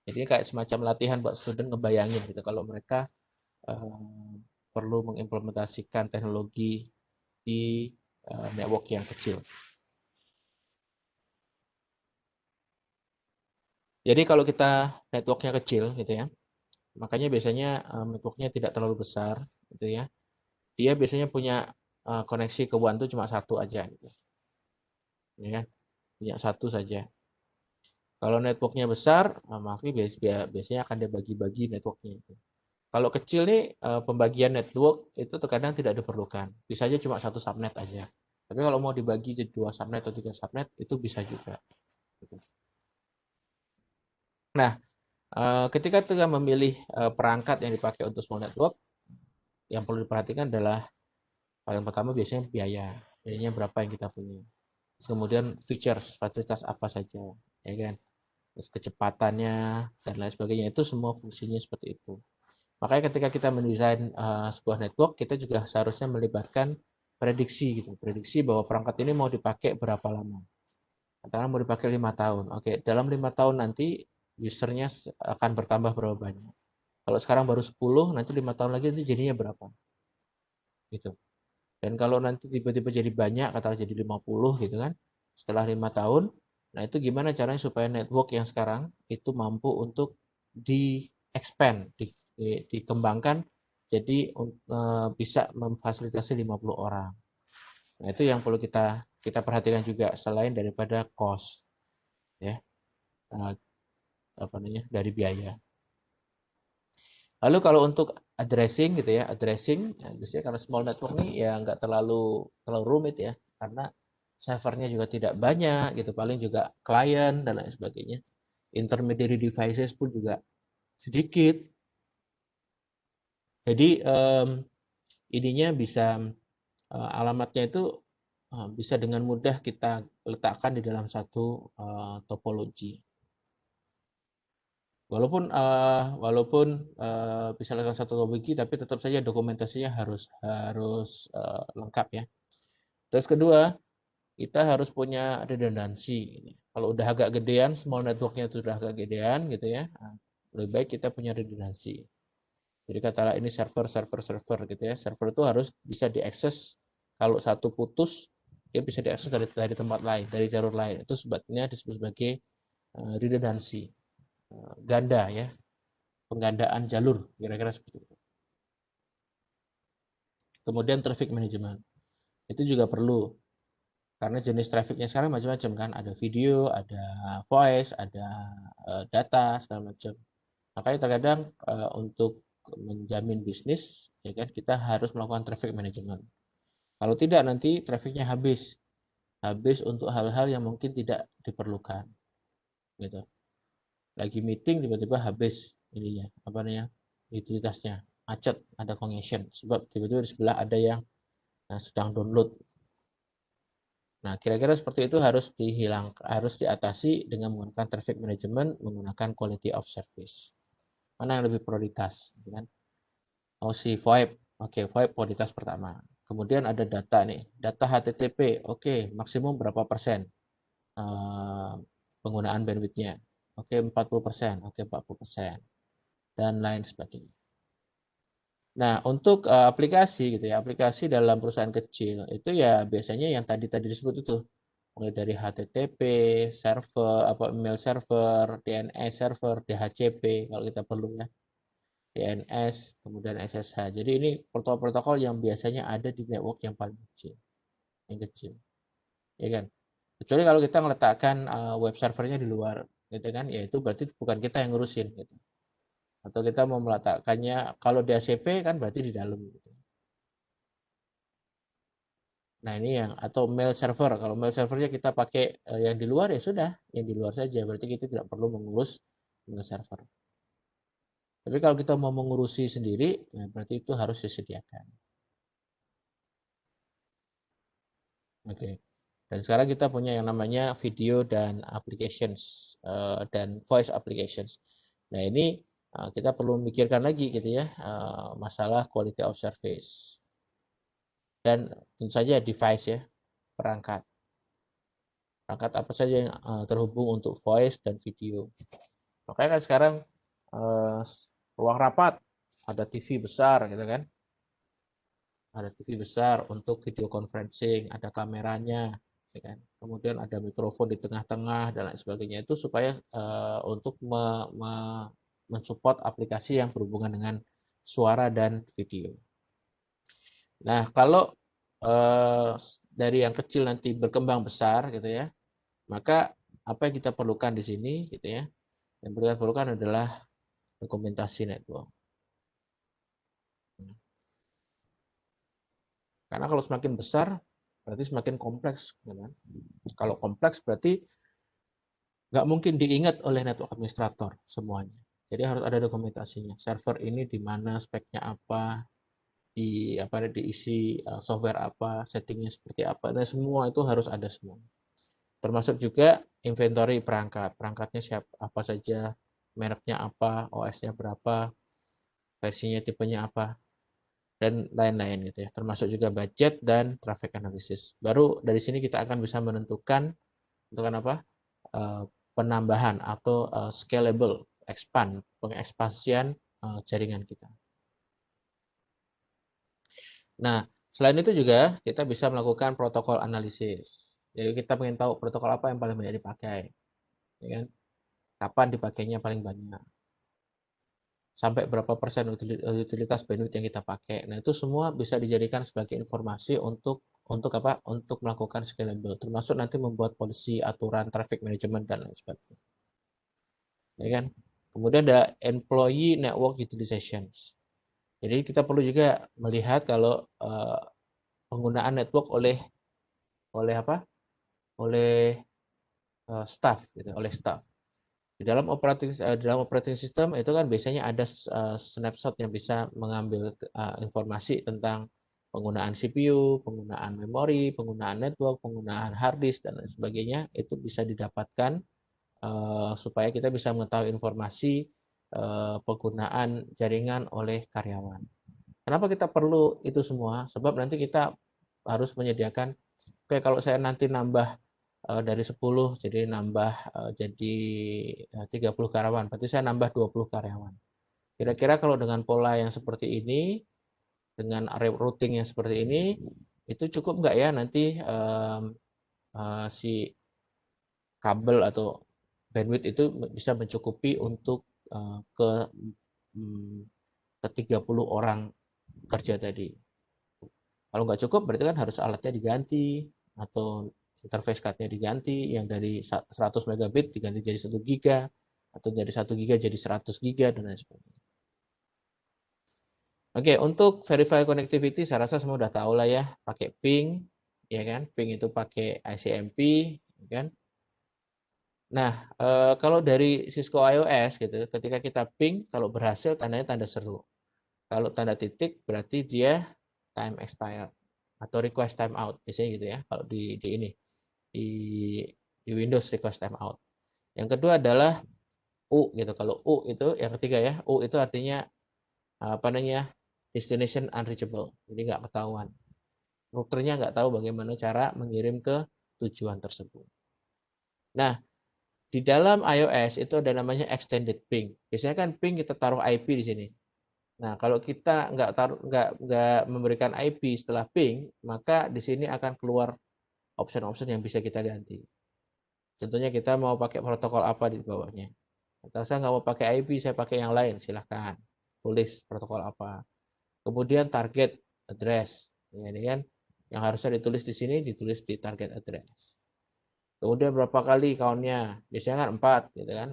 Speaker 2: Jadi kayak semacam latihan buat student ngebayangin gitu kalau mereka perlu mengimplementasikan teknologi di network yang kecil. Jadi kalau kita networknya kecil gitu ya, makanya biasanya networknya tidak terlalu besar gitu ya. Dia biasanya punya koneksi ke WAN itu cuma satu aja gitu. Ya kan? Punya satu saja. Kalau networknya besar, biasanya akan dibagi-bagi networknya itu. Kalau kecil nih pembagian network itu terkadang tidak diperlukan. Bisa aja cuma satu subnet aja. Tapi kalau mau dibagi jadi 2 subnet atau 3 subnet itu bisa juga. Gitu. Nah, ketika kita memilih perangkat yang dipakai untuk small network, yang perlu diperhatikan adalah paling pertama biasanya biaya. Biayanya berapa yang kita punya. Terus kemudian features, fasilitas apa saja, ya kan? Terus kecepatannya dan lain sebagainya itu semua fungsinya seperti itu. Makanya ketika kita mendesain sebuah network, kita juga seharusnya melibatkan prediksi gitu. Prediksi bahwa perangkat ini mau dipakai berapa lama. Katakanlah mau dipakai 5 tahun. Oke, dalam 5 tahun nanti usernya akan bertambah berapa banyak. Kalau sekarang baru 10, nanti 5 tahun lagi nanti jadinya berapa. Gitu. Dan kalau nanti tiba-tiba jadi banyak, katakanlah jadi 50 gitu kan. Setelah 5 tahun, nah itu gimana caranya supaya network yang sekarang itu mampu untuk di-expand, dikembangkan jadi bisa memfasilitasi 50 orang. Nah, itu yang perlu kita perhatikan juga selain daripada cost ya. Apa namanya? Dari biaya. Lalu kalau untuk addressing gitu ya, biasanya karena small network nih ya nggak terlalu rumit ya, karena servernya juga tidak banyak gitu, paling juga klien dan lain sebagainya. Intermediary devices pun juga sedikit. Jadi ininya bisa alamatnya itu bisa dengan mudah kita letakkan di dalam satu topologi. Walaupun bisa lakukan satu topologi, tapi tetap saja dokumentasinya harus lengkap ya. Terus kedua, kita harus punya redundansi. Kalau udah agak gedean, small networknya itu udah agak gedean gitu ya, lebih baik kita punya redundansi. Jadi katakanlah ini server gitu ya. Server itu harus bisa diakses. Kalau satu putus, dia bisa diakses dari tempat lain, dari jalur lain. Itu sebabnya disebut sebagai redundansi, ganda ya. Penggandaan jalur, kira-kira seperti itu. Kemudian traffic management. Itu juga perlu. Karena jenis trafficnya sekarang macam-macam kan. Ada video, ada voice, ada data, segala macam. Makanya terkadang untuk menjamin bisnis, ya kan, kita harus melakukan traffic management. Kalau tidak nanti trafficnya habis untuk hal-hal yang mungkin tidak diperlukan. Gitu. Lagi meeting tiba-tiba habis ininya, apa namanya, utilitasnya, macet, ada congestion sebab tiba-tiba di sebelah ada yang sedang download. Nah, kira-kira seperti itu harus harus diatasi dengan menggunakan traffic management, menggunakan quality of service. Mana yang lebih prioritas, kan? Oh, si VoIP. Oke, VoIP prioritas pertama. Kemudian ada data nih, data HTTP. Oke, maksimum berapa persen penggunaan bandwidthnya? Oke, 40%. Oke, 40%. Dan lain sebagainya. Nah, untuk aplikasi gitu ya, aplikasi dalam perusahaan kecil itu ya biasanya yang tadi disebut itu mulai dari HTTP, server, email server, DNS server, DHCP kalau kita perlu ya, DNS, kemudian SSH. Jadi ini protokol-protokol yang biasanya ada di network yang paling kecil, ya kan? Kecuali kalau kita meletakkan web servernya di luar, gitu kan? Ya itu berarti bukan kita yang ngurusin, gitu. Atau kita mau meletakkannya kalau DHCP kan berarti di dalam, gitu. Nah ini yang atau mail server. Kalau mail servernya kita pakai yang di luar ya sudah, yang di luar saja. Berarti kita tidak perlu mengurus mail server. Tapi kalau kita mau mengurusi sendiri, ya berarti itu harus disediakan. Oke. Dan sekarang kita punya yang namanya video dan applications dan voice applications. Nah ini kita perlu memikirkan lagi gitu ya masalah quality of service. Dan tentu saja device ya, perangkat. Perangkat apa saja yang terhubung untuk voice dan video. Makanya kan sekarang ruang rapat ada TV besar gitu kan. Ada TV besar untuk video conferencing, ada kameranya, ya kan. Kemudian ada mikrofon di tengah-tengah dan lain sebagainya itu supaya untuk mensupport aplikasi yang berhubungan dengan suara dan video. Nah, kalau dari yang kecil nanti berkembang besar gitu ya, maka apa yang kita perlukan di sini gitu ya? Yang kita perlukan adalah dokumentasi network. Karena kalau semakin besar berarti semakin kompleks, kan? Kalau kompleks berarti nggak mungkin diingat oleh network administrator semuanya. Jadi harus ada dokumentasinya. Server ini di mana, speknya apa, diisi software apa, settingnya seperti apa. Dan semua itu harus ada semua. Termasuk juga inventory perangkat. Perangkatnya siapa, apa saja, mereknya apa, OS-nya berapa, versinya tipenya apa, dan lain-lain gitu ya. Termasuk juga budget dan traffic analysis. Baru dari sini kita akan bisa menentukan apa? Penambahan atau scalable, pengekspansian jaringan kita. Nah, selain itu juga kita bisa melakukan protokol analisis. Jadi kita ingin tahu protokol apa yang paling banyak dipakai, ya kan? Kapan dipakainya paling banyak, sampai berapa persen utilitas bandwidth yang kita pakai. Nah, itu semua bisa dijadikan sebagai informasi untuk apa? Untuk melakukan scalable, termasuk nanti membuat polisi, aturan, traffic management dan lain sebagainya. Ya kan? Kemudian ada employee network utilization. Jadi kita perlu juga melihat kalau penggunaan network oleh apa? Oleh staff gitu, oleh staff. Di dalam operating system itu kan biasanya ada snapshot yang bisa mengambil informasi tentang penggunaan CPU, penggunaan memori, penggunaan network, penggunaan hard disk dan lain sebagainya. Itu bisa didapatkan supaya kita bisa mengetahui informasi penggunaan jaringan oleh karyawan. Kenapa kita perlu itu semua? Sebab nanti kita harus menyediakan, oke kalau saya nanti nambah dari 10 jadi nambah jadi 30 karyawan, berarti saya nambah 20 karyawan. Kira-kira kalau dengan pola yang seperti ini, dengan routing yang seperti ini, itu cukup nggak ya nanti si kabel atau bandwidth itu bisa mencukupi untuk ke 30 orang kerja tadi. Kalau nggak cukup berarti kan harus alatnya diganti atau interface card-nya diganti, yang dari 100 megabit diganti jadi 1 giga atau dari 1 giga jadi 100 giga dan lain sebagainya. Oke, untuk verify connectivity saya rasa semua udah tahu lah ya, pakai ping, ya kan? Ping itu pakai ICMP, ya kan? Nah, kalau dari Cisco IOS gitu, ketika kita ping, kalau berhasil tandanya tanda seru. Kalau tanda titik berarti dia time expired atau request timeout, biasanya gitu ya. Kalau di ini di Windows request timeout. Yang kedua adalah U gitu. Kalau U itu yang ketiga ya, U itu artinya apa namanya? Destination unreachable. Jadi nggak ketahuan. Routernya nggak tahu bagaimana cara mengirim ke tujuan tersebut. Nah, di dalam iOS itu ada namanya extended ping. Biasanya kan ping kita taruh IP di sini. Nah, kalau kita nggak memberikan IP setelah ping, maka di sini akan keluar option-option yang bisa kita ganti. Contohnya kita mau pakai protokol apa di bawahnya. Atau saya nggak mau pakai IP, saya pakai yang lain, silahkan. Tulis protokol apa. Kemudian target address. Ya, ini kan yang harusnya ditulis di sini, ditulis di target address. Kemudian berapa kali count-nya? Biasanya kan 4, gitu kan.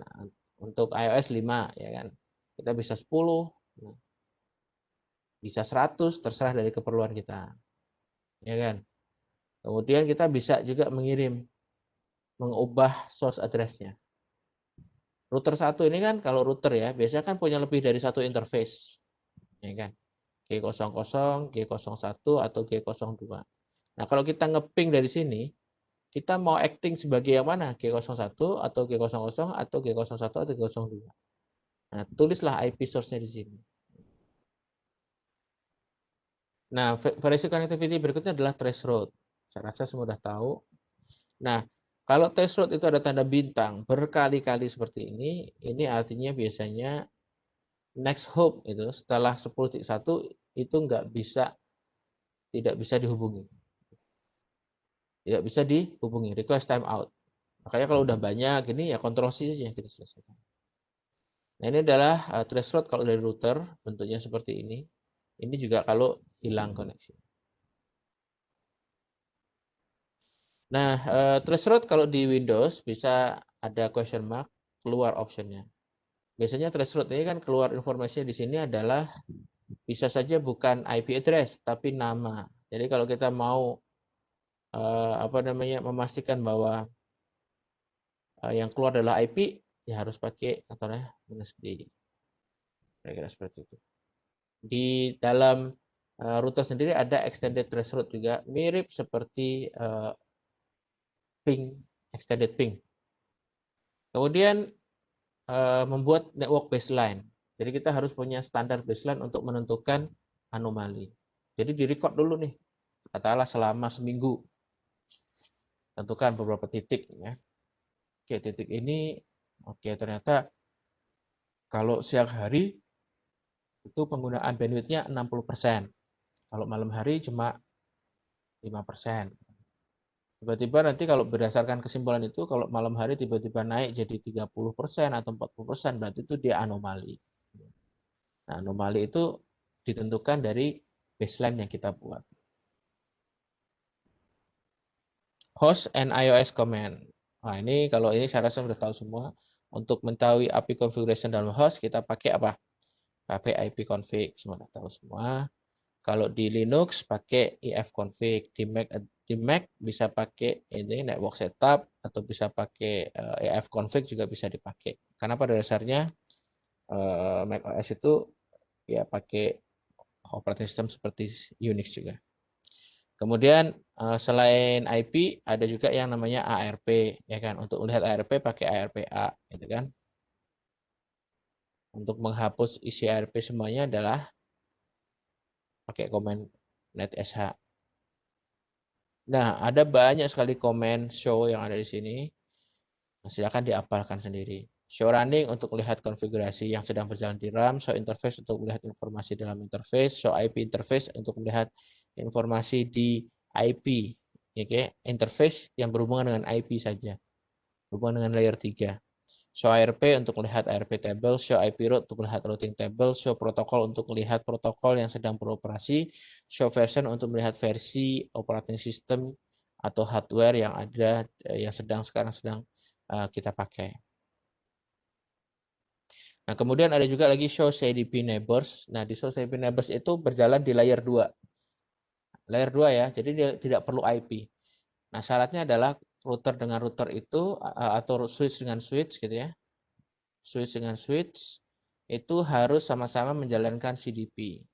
Speaker 2: Untuk iOS 5, ya kan. Kita bisa 10, bisa 100, terserah dari keperluan kita. Ya kan. Kemudian kita bisa juga mengubah source address-nya. Router 1 ini kan kalau router ya, biasanya kan punya lebih dari satu interface. Ya kan. G00, G01, atau G02. Nah, kalau kita ngeping dari sini, kita mau acting sebagai yang mana? G01 atau G00 atau G01 atau G02. Nah, tulislah IP source-nya di sini. Nah, variasi connectivity berikutnya adalah traceroute. Saya rasa semua sudah tahu. Nah, kalau traceroute itu ada tanda bintang berkali-kali seperti ini artinya biasanya next hop itu setelah 10.1 itu tidak bisa dihubungi. Tidak bisa dihubungi, request timeout. Makanya kalau udah banyak ini ya kontrol C saja kita selesaikan. Nah, ini adalah traceroute kalau dari router, bentuknya seperti ini. Ini juga kalau hilang koneksi. Nah, traceroute kalau di Windows bisa ada question mark, keluar optionnya. Biasanya traceroute ini kan keluar informasinya di sini adalah bisa saja bukan IP address, tapi nama. Jadi kalau kita mau memastikan bahwa yang keluar adalah IP, ya harus pakai kantornya -d. Kira-kira seperti itu. Di dalam router sendiri ada extended traceroute juga, mirip seperti ping, extended ping. Kemudian membuat network baseline. Jadi kita harus punya standar baseline untuk menentukan anomali. Jadi direcord dulu nih, katakanlah selama seminggu. Tentukan beberapa titik ya. Oke, titik ini ternyata kalau siang hari itu penggunaan bandwidth-nya 60%. Kalau malam hari cuma 5%. Tiba-tiba nanti kalau berdasarkan kesimpulan itu, kalau malam hari tiba-tiba naik jadi 30% atau 40%, berarti itu dia anomali. Nah, anomali itu ditentukan dari baseline yang kita buat. Host and iOS command. Nah, ini kalau ini saya rasa sudah tahu semua. Untuk mengetahui IP configuration dalam host, kita pakai apa? Pakai IP config, semua sudah tahu semua. Kalau di Linux pakai ifconfig, di Mac bisa pakai ini network setup atau bisa pakai ifconfig juga bisa dipakai. Karena pada dasarnya Mac OS itu ya pakai operating system seperti Unix juga. Kemudian selain IP ada juga yang namanya ARP ya kan. Untuk melihat ARP pakai ARPA gitu kan. Untuk menghapus isi ARP semuanya adalah pakai command netsh. Nah, ada banyak sekali komen show yang ada di sini. Silakan dihafalkan sendiri. Show running untuk melihat konfigurasi yang sedang berjalan di RAM, show interface untuk melihat informasi dalam interface, show IP interface untuk melihat informasi di IP, okay? Interface yang berhubungan dengan IP saja, berhubungan dengan layer 3. Show ARP untuk melihat ARP table, show IP route untuk melihat routing table, show protokol untuk melihat protokol yang sedang beroperasi, show version untuk melihat versi operating system atau hardware yang ada yang sekarang sedang kita pakai. Nah, kemudian ada juga lagi show CDP neighbors. Nah, di show CDP neighbors itu berjalan di layer 2. Layer 2 ya, jadi dia tidak perlu IP. Nah, syaratnya adalah router dengan router itu atau switch dengan switch gitu ya. Switch dengan switch itu harus sama-sama menjalankan CDP.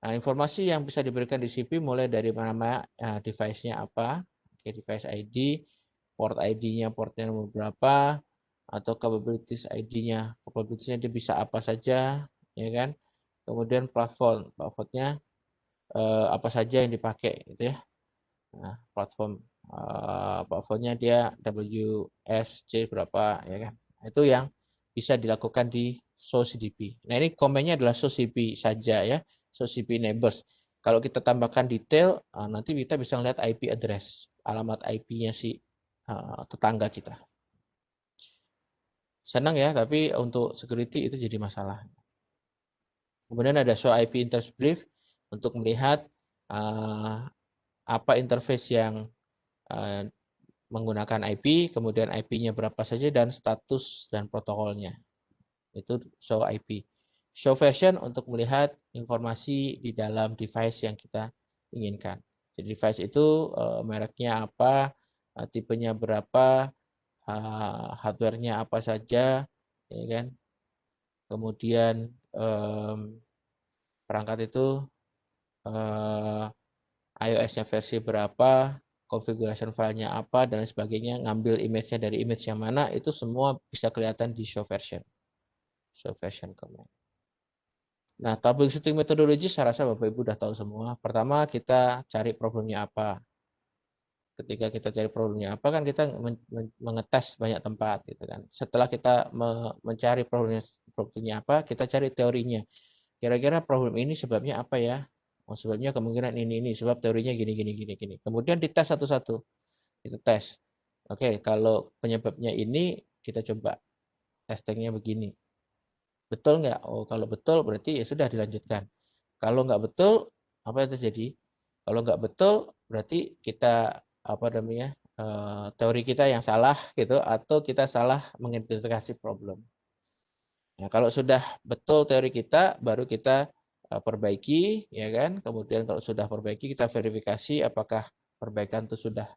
Speaker 2: Nah, informasi yang bisa diberikan di CDP mulai dari nama device-nya apa, device ID, port ID-nya portnya nomor berapa, atau capabilities ID-nya, capabilities-nya dia bisa apa saja, ya kan? Kemudian platformnya apa saja yang dipakai, gitu ya. Nah, platformnya dia WSC berapa, ya kan? Itu yang bisa dilakukan di show CDP. Nah, ini komennya adalah show CDP saja ya, show CDP neighbors. Kalau kita tambahkan detail, nanti kita bisa melihat IP address. alamat IP-nya si tetangga kita. Senang ya, tapi untuk security itu jadi masalah. Kemudian ada show IP interface brief untuk melihat apa interface yang menggunakan IP, kemudian IP-nya berapa saja, dan status dan protokolnya. Itu show IP. Show version untuk melihat informasi di dalam device yang kita inginkan. Jadi device itu mereknya apa, tipenya berapa, hardware-nya apa saja, ya kan. Kemudian perangkat itu iOS-nya versi berapa, configuration filenya apa, dan sebagainya, ngambil image-nya dari image yang mana, itu semua bisa kelihatan di show version. Show version command. Nah, troubleshooting methodology saya rasa Bapak Ibu udah tahu semua. Pertama, kita cari problemnya apa. Ketika kita cari problemnya apa, kan kita mengetes banyak tempat, gitu kan. Setelah kita mencari problemnya apa, kita cari teorinya. Kira-kira problem ini sebabnya apa ya? Oh, sebabnya kemungkinan ini, sebab teorinya gini. Kemudian dites satu-satu. Kita tes. Oke, kalau penyebabnya ini, kita coba testingnya begini. Betul nggak? Oh, kalau betul berarti ya sudah dilanjutkan. Kalau nggak betul, apa yang terjadi? Kalau nggak betul, berarti kita teori kita yang salah gitu, atau kita salah mengidentifikasi problem. Nah, kalau sudah betul teori kita, baru kita perbaiki, ya kan? Kemudian kalau sudah perbaiki, kita verifikasi apakah perbaikan itu sudah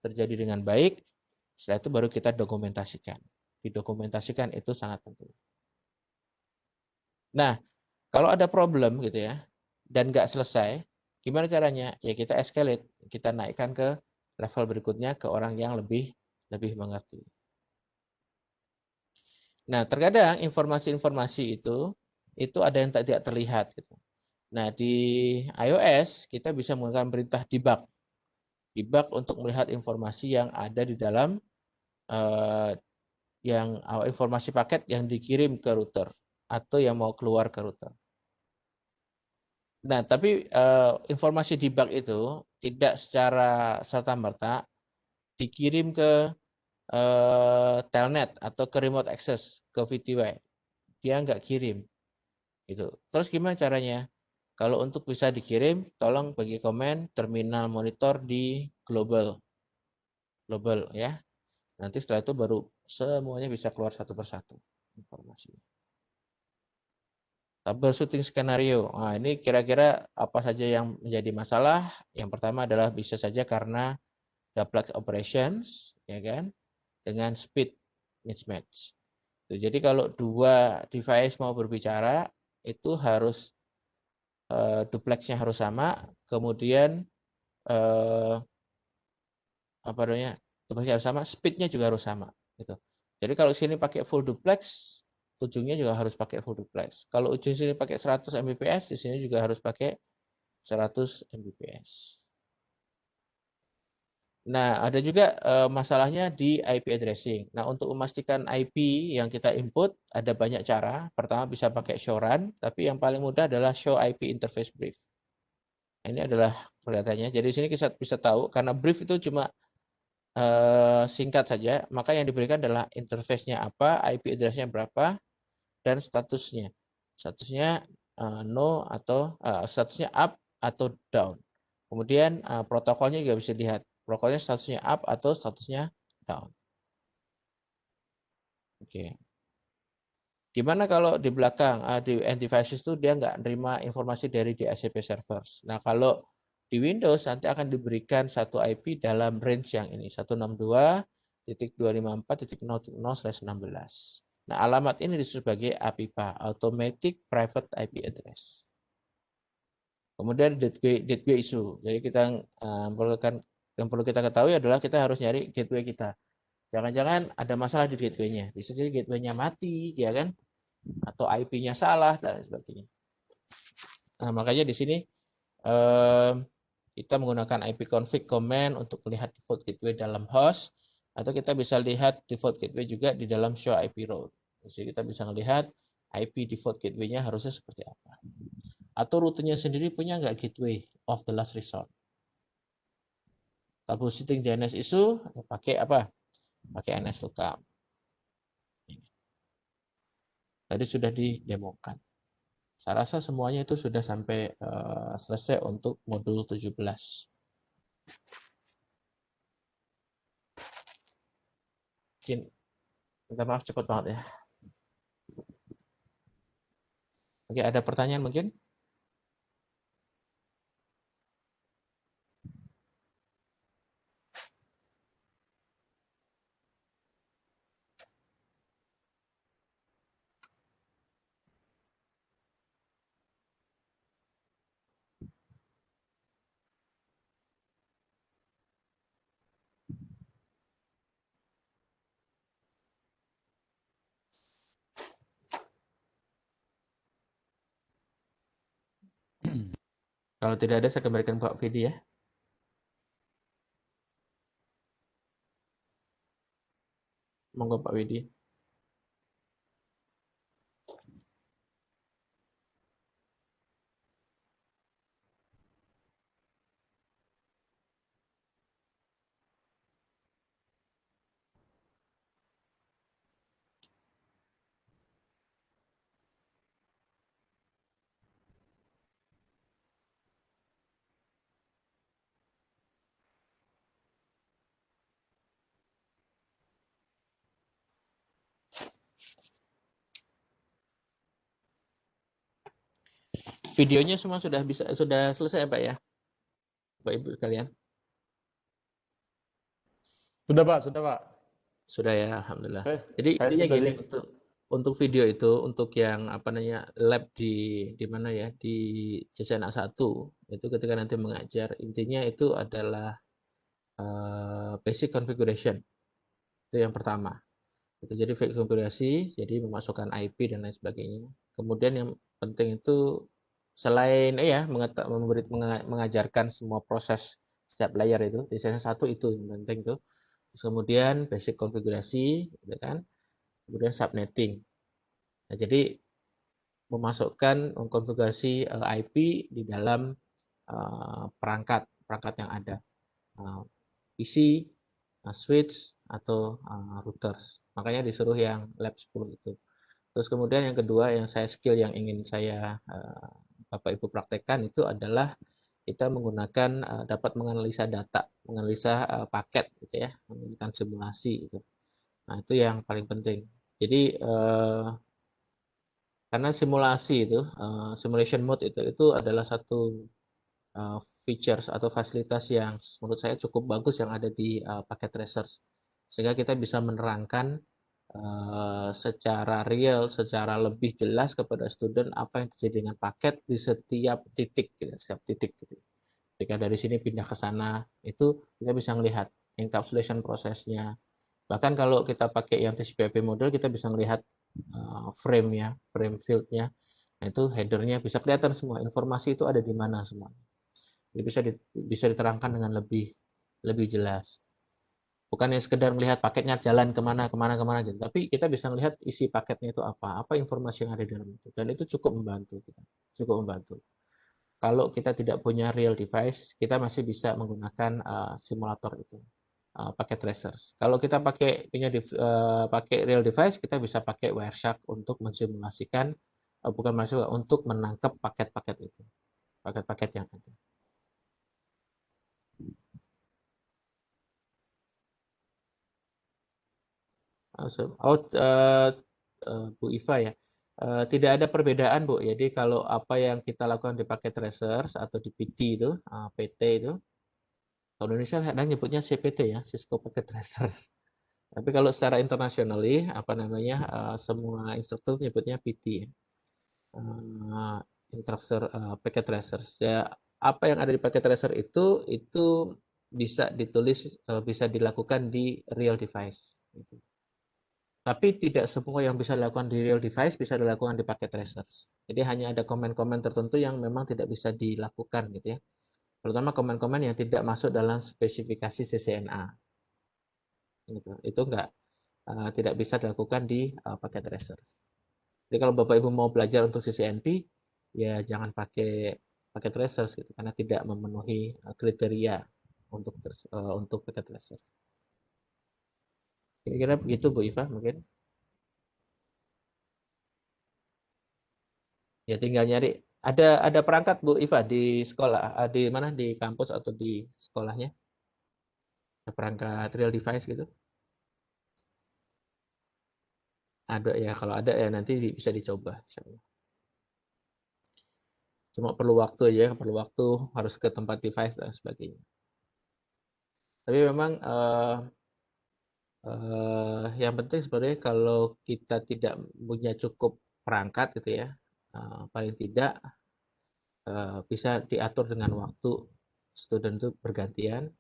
Speaker 2: terjadi dengan baik. Setelah itu baru kita dokumentasikan. Didokumentasikan itu sangat penting. Nah, kalau ada problem gitu ya, dan nggak selesai, gimana caranya? Ya kita escalate, kita naikkan ke level berikutnya ke orang yang lebih mengerti. Nah, terkadang informasi-informasi itu ada yang tidak terlihat gitu. Nah, di iOS kita bisa menggunakan perintah debug. Debug untuk melihat informasi yang ada di dalam informasi paket yang dikirim ke router atau yang mau keluar ke router. Nah, tapi informasi debug itu tidak secara serta-merta dikirim ke telnet atau ke remote access ke VTY. Dia nggak kirim. Gitu. Terus gimana caranya? Kalau untuk bisa dikirim, tolong bagi komen terminal monitor di global ya. Nanti setelah itu baru semuanya bisa keluar satu persatu informasinya. Troubleshooting skenario. Nah, ini kira-kira apa saja yang menjadi masalah? Yang pertama adalah bisa saja karena duplex operations, ya kan, dengan speed mismatch. Jadi kalau dua device mau berbicara, itu harus duplexnya harus sama, kemudian duplexnya harus sama, speednya juga harus sama. Gitu. Jadi kalau sini pakai full duplex, ujungnya juga harus pakai full duplex. Kalau ujung sini pakai 100 Mbps, di sini juga harus pakai 100 Mbps. Nah, ada juga masalahnya di IP addressing. Nah, untuk memastikan IP yang kita input, ada banyak cara. Pertama bisa pakai show run, tapi yang paling mudah adalah show IP interface brief. Ini adalah kelihatannya. Jadi di sini kita bisa tahu, karena brief itu cuma singkat saja, maka yang diberikan adalah interface-nya apa, IP address-nya berapa, dan statusnya. Statusnya no atau statusnya up atau down. Kemudian protokolnya juga bisa dilihat. Protokolnya statusnya up atau statusnya down. Oke. Gimana kalau di belakang di end devices itu dia nggak nerima informasi dari DHCP servers. Nah, kalau di Windows nanti akan diberikan satu IP dalam range yang ini 162.254.0.0/16. Nah, alamat ini disebut sebagai APIPA, Automatic Private IP Address. Kemudian gateway issue. Jadi yang perlu kita ketahui adalah kita harus nyari gateway kita. Jangan-jangan ada masalah di gateway-nya. Bisa jadi gateway-nya mati, ya kan? Atau IP-nya salah dan sebagainya. Nah, makanya di sini kita menggunakan ipconfig command untuk melihat default gateway dalam host, atau kita bisa lihat default gateway juga di dalam show IP role. Jadi kita bisa melihat IP default gateway-nya harusnya seperti apa. Atau rutenya sendiri punya nggak gateway of the last resort. troubleshooting DNS issue pakai apa? Pakai NSLookup. Tadi sudah didemokan. Saya rasa semuanya itu sudah sampai selesai untuk modul 17. Mungkin, minta maaf cepat banget ya. Oke, ada pertanyaan mungkin? Kalau tidak ada, saya kembalikan Pak Vidi ya. Monggo Pak Vidi. Videonya semua sudah selesai Pak ya, Bapak Ibu sekalian?
Speaker 3: Sudah Pak, sudah Pak.
Speaker 2: Sudah ya, alhamdulillah.
Speaker 3: Saya,
Speaker 2: Jadi
Speaker 3: saya
Speaker 2: intinya
Speaker 3: sudah
Speaker 2: gini, untuk video itu, untuk yang apa namanya lab di mana ya, di CCNA 1 itu ketika nanti mengajar, intinya itu adalah basic configuration. Itu yang pertama. Itu jadi konfigurasi, jadi memasukkan IP dan lain sebagainya. Kemudian yang penting itu selain mengajarkan semua proses setiap layer itu, di sesi 1 itu yang penting tuh. Terus kemudian basic konfigurasi, gitu kan. Kemudian subnetting. Nah, jadi memasukkan konfigurasi IP di dalam perangkat yang ada, PC, switch atau routers. Makanya disuruh yang lab 10 itu. Terus kemudian yang kedua yang skill yang ingin saya Bapak Ibu praktekkan itu adalah kita menggunakan dapat menganalisa data, menganalisa paket gitu ya, menggunakan simulasi itu. Nah, itu yang paling penting. Jadi karena simulasi itu, simulation mode itu adalah satu features atau fasilitas yang menurut saya cukup bagus yang ada di paket tracers. Sehingga kita bisa menerangkan secara real, secara lebih jelas kepada student apa yang terjadi dengan paket di setiap titik, gitu, setiap titik. Gitu. Ketika dari sini pindah ke sana, itu kita bisa melihat encapsulation prosesnya. Bahkan kalau kita pakai yang TCP/IP model, kita bisa melihat frame-nya, frame field-nya. Nah, itu header-nya bisa kelihatan semua. Informasi itu ada di mana semua. Jadi bisa diterangkan dengan lebih jelas. Bukan yang sekedar melihat paketnya jalan kemana gitu. Tapi kita bisa melihat isi paketnya itu apa informasi yang ada di dalam itu. Dan itu cukup membantu kita. Cukup membantu. Kalau kita tidak punya real device, kita masih bisa menggunakan simulator itu. Pakai tracers. Kalau kita pakai real device, kita bisa pakai Wireshark untuk mensimulasikan, untuk menangkap paket-paket itu, paket-paket yang ada. Bu Iva ya, tidak ada perbedaan Bu. Jadi kalau apa yang kita lakukan di paket tracers atau di PT itu, PT itu, kalau Indonesia kadang nyebutnya CPT ya, Cisco Packet Tracers. Tapi kalau secara internasionally apa namanya semua instruktur nyebutnya PT, instructor packet tracers. Ya, apa yang ada di packet tracer itu bisa ditulis, bisa dilakukan di real device. Gitu. Tapi tidak semua yang bisa dilakukan di real device bisa dilakukan di packet tracers. Jadi hanya ada komen-komen tertentu yang memang tidak bisa dilakukan gitu ya. Terutama komen-komen yang tidak masuk dalam spesifikasi CCNA. Gitu. Itu tidak bisa dilakukan di packet tracers. Jadi kalau Bapak Ibu mau belajar untuk CCNP, ya jangan pakai packet tracers gitu karena tidak memenuhi kriteria untuk packet tracer. Kira-kira begitu Bu Iva mungkin. Ya tinggal nyari. Ada perangkat Bu Iva di sekolah, di mana di kampus atau di sekolahnya? Ada perangkat real device gitu? Ada ya, kalau ada ya nanti bisa dicoba. Cuma perlu waktu ya, perlu waktu harus ke tempat device dan sebagainya. Tapi memang yang penting sebenarnya kalau kita tidak punya cukup perangkat gitu ya, paling tidak bisa diatur dengan waktu student itu bergantian,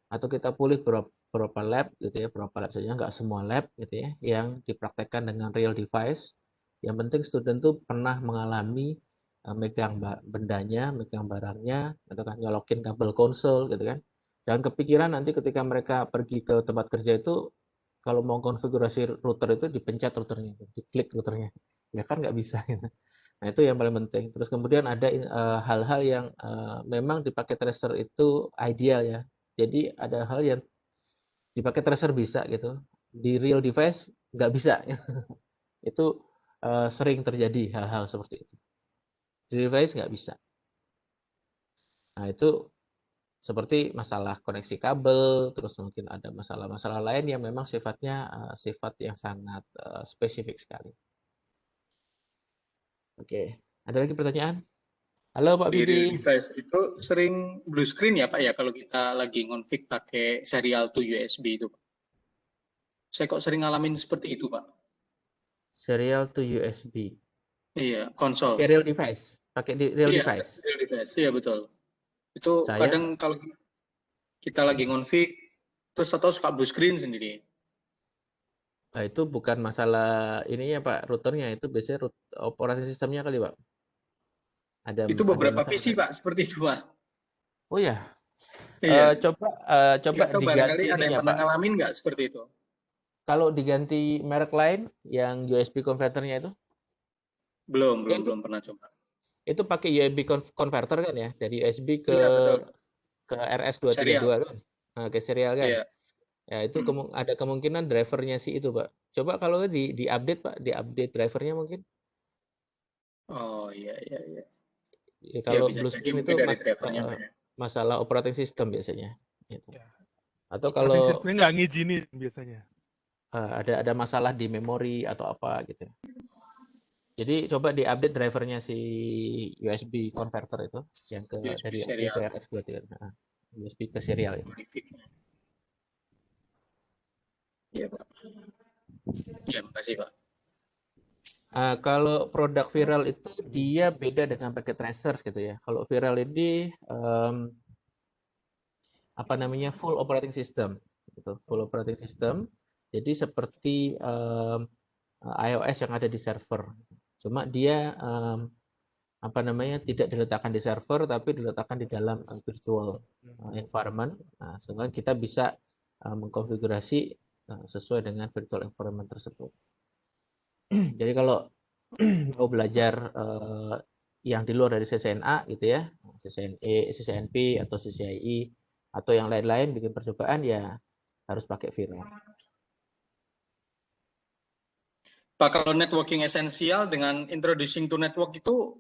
Speaker 2: atau kita pilih beberapa lab gitu ya, beberapa lab saja, nggak semua lab gitu ya, yang dipraktekkan dengan real device. Yang penting student tuh pernah mengalami megang bendanya, megang barangnya, atau kan nyolokin kabel konsol gitu kan. Jangan kepikiran nanti ketika mereka pergi ke tempat kerja itu kalau mau konfigurasi router itu dipencet routernya, diklik routernya, ya kan nggak bisa. Gitu. Nah itu yang paling penting. Terus kemudian ada hal-hal yang memang dipakai tracer itu ideal ya. Jadi ada hal yang dipakai tracer bisa gitu, di real device nggak bisa. Itu sering terjadi hal-hal seperti itu. Di device nggak bisa. Nah itu seperti masalah koneksi kabel, terus mungkin ada masalah-masalah lain yang memang sifatnya sifat yang sangat spesifik sekali. Oke, ada lagi pertanyaan? Halo Pak
Speaker 4: Di real
Speaker 2: Vivi.
Speaker 4: device itu sering blue screen ya Pak ya kalau kita lagi ngonfig pakai serial to USB itu Pak. Saya kok sering ngalamin seperti itu Pak.
Speaker 2: Serial to USB.
Speaker 4: Iya, konsol.
Speaker 2: Pakai real device. Pakai real
Speaker 4: Iya,
Speaker 2: device.
Speaker 4: real device. Iya betul. Itu
Speaker 2: Saya
Speaker 4: kadang kalau kita lagi ngonfig terus atau suka blue screen sendiri.
Speaker 2: itu bukan masalah ininya Pak, routernya, itu biasanya operating sistemnya kali Pak.
Speaker 4: Itu
Speaker 2: Ada
Speaker 4: beberapa
Speaker 2: masalah.
Speaker 4: PC Pak seperti itu Pak.
Speaker 2: Oh ya.
Speaker 4: Iya.
Speaker 2: Coba
Speaker 4: Nggak tahu barangkali
Speaker 2: diganti
Speaker 4: ada yang
Speaker 2: ininya
Speaker 4: pernah
Speaker 2: Pak.
Speaker 4: ngalamin nggak seperti itu?
Speaker 2: Kalau diganti merek lain yang USB converternya itu,
Speaker 4: Belum
Speaker 2: itu
Speaker 4: pernah coba.
Speaker 2: itu pakai USB converter kan ya, dari USB ke
Speaker 4: Iya betul.
Speaker 2: RS232
Speaker 4: Serial.
Speaker 2: kan, ke serial kan.
Speaker 4: Iya.
Speaker 2: Ya itu ada kemungkinan drivernya sih itu Pak. Coba kalau di update Pak, di update drivernya mungkin.
Speaker 4: Oh iya.
Speaker 2: Ya,
Speaker 4: Ya
Speaker 2: kalau
Speaker 4: bisa
Speaker 2: blue
Speaker 4: jadi
Speaker 2: screen itu
Speaker 4: mungkin dari drivernya Pak ya.
Speaker 2: masalah operating system biasanya. Gitu.
Speaker 1: Ya.
Speaker 2: Atau
Speaker 1: Operating
Speaker 2: kalau
Speaker 1: systemnya nggak ngizinin biasanya.
Speaker 2: ada masalah di memori atau apa gitu. Jadi coba diupdate drivernya si USB converter itu yang dari USB
Speaker 4: serial.
Speaker 2: ke RS232. USB ke serial itu.
Speaker 4: Iya Pak. Iya makasih Pak.
Speaker 2: Kalau produk viral itu dia beda dengan packet tracers gitu ya. Kalau viral ini full operating system, gitu. Full operating system. Jadi seperti iOS yang ada di server. Cuma dia tidak diletakkan di server tapi diletakkan di dalam virtual environment. Nah, sehingga kita bisa mengkonfigurasi sesuai dengan virtual environment tersebut. Jadi kalau mau belajar yang di luar dari CCNA gitu ya, CCNE, CCNP atau CCIE atau yang lain-lain bikin percobaan ya harus pakai viral.
Speaker 4: Pak, kalau networking esensial dengan introducing to network itu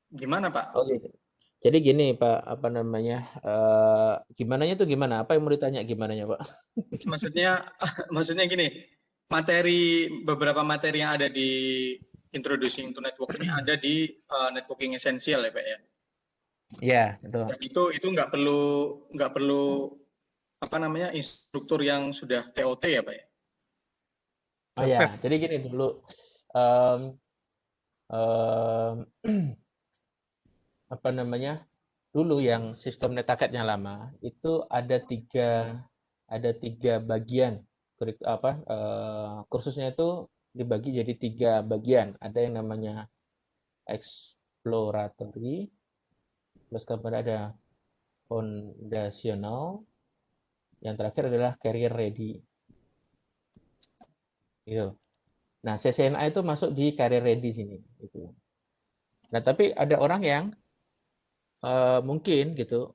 Speaker 4: gimana Pak?
Speaker 2: Oh gitu. Jadi gini Pak, gimananya tuh gimana? Apa yang mau ditanya gimananya Pak?
Speaker 4: Maksudnya gini, beberapa materi yang ada di introducing to network ini ada di networking esensial ya Pak ya?
Speaker 2: Iya, betul.
Speaker 4: Dan itu nggak perlu instruktur yang sudah TOT ya Pak ya?
Speaker 2: Oh ya, jadi gini dulu dulu yang sistem netaketnya lama itu ada tiga bagian kursusnya itu dibagi jadi 3 bagian. Ada yang namanya exploratory, terus kemudian ada foundational, yang terakhir adalah career ready. Gitu. Nah, CCNA itu masuk di career ready sini. Gitu. Nah, tapi ada orang yang mungkin gitu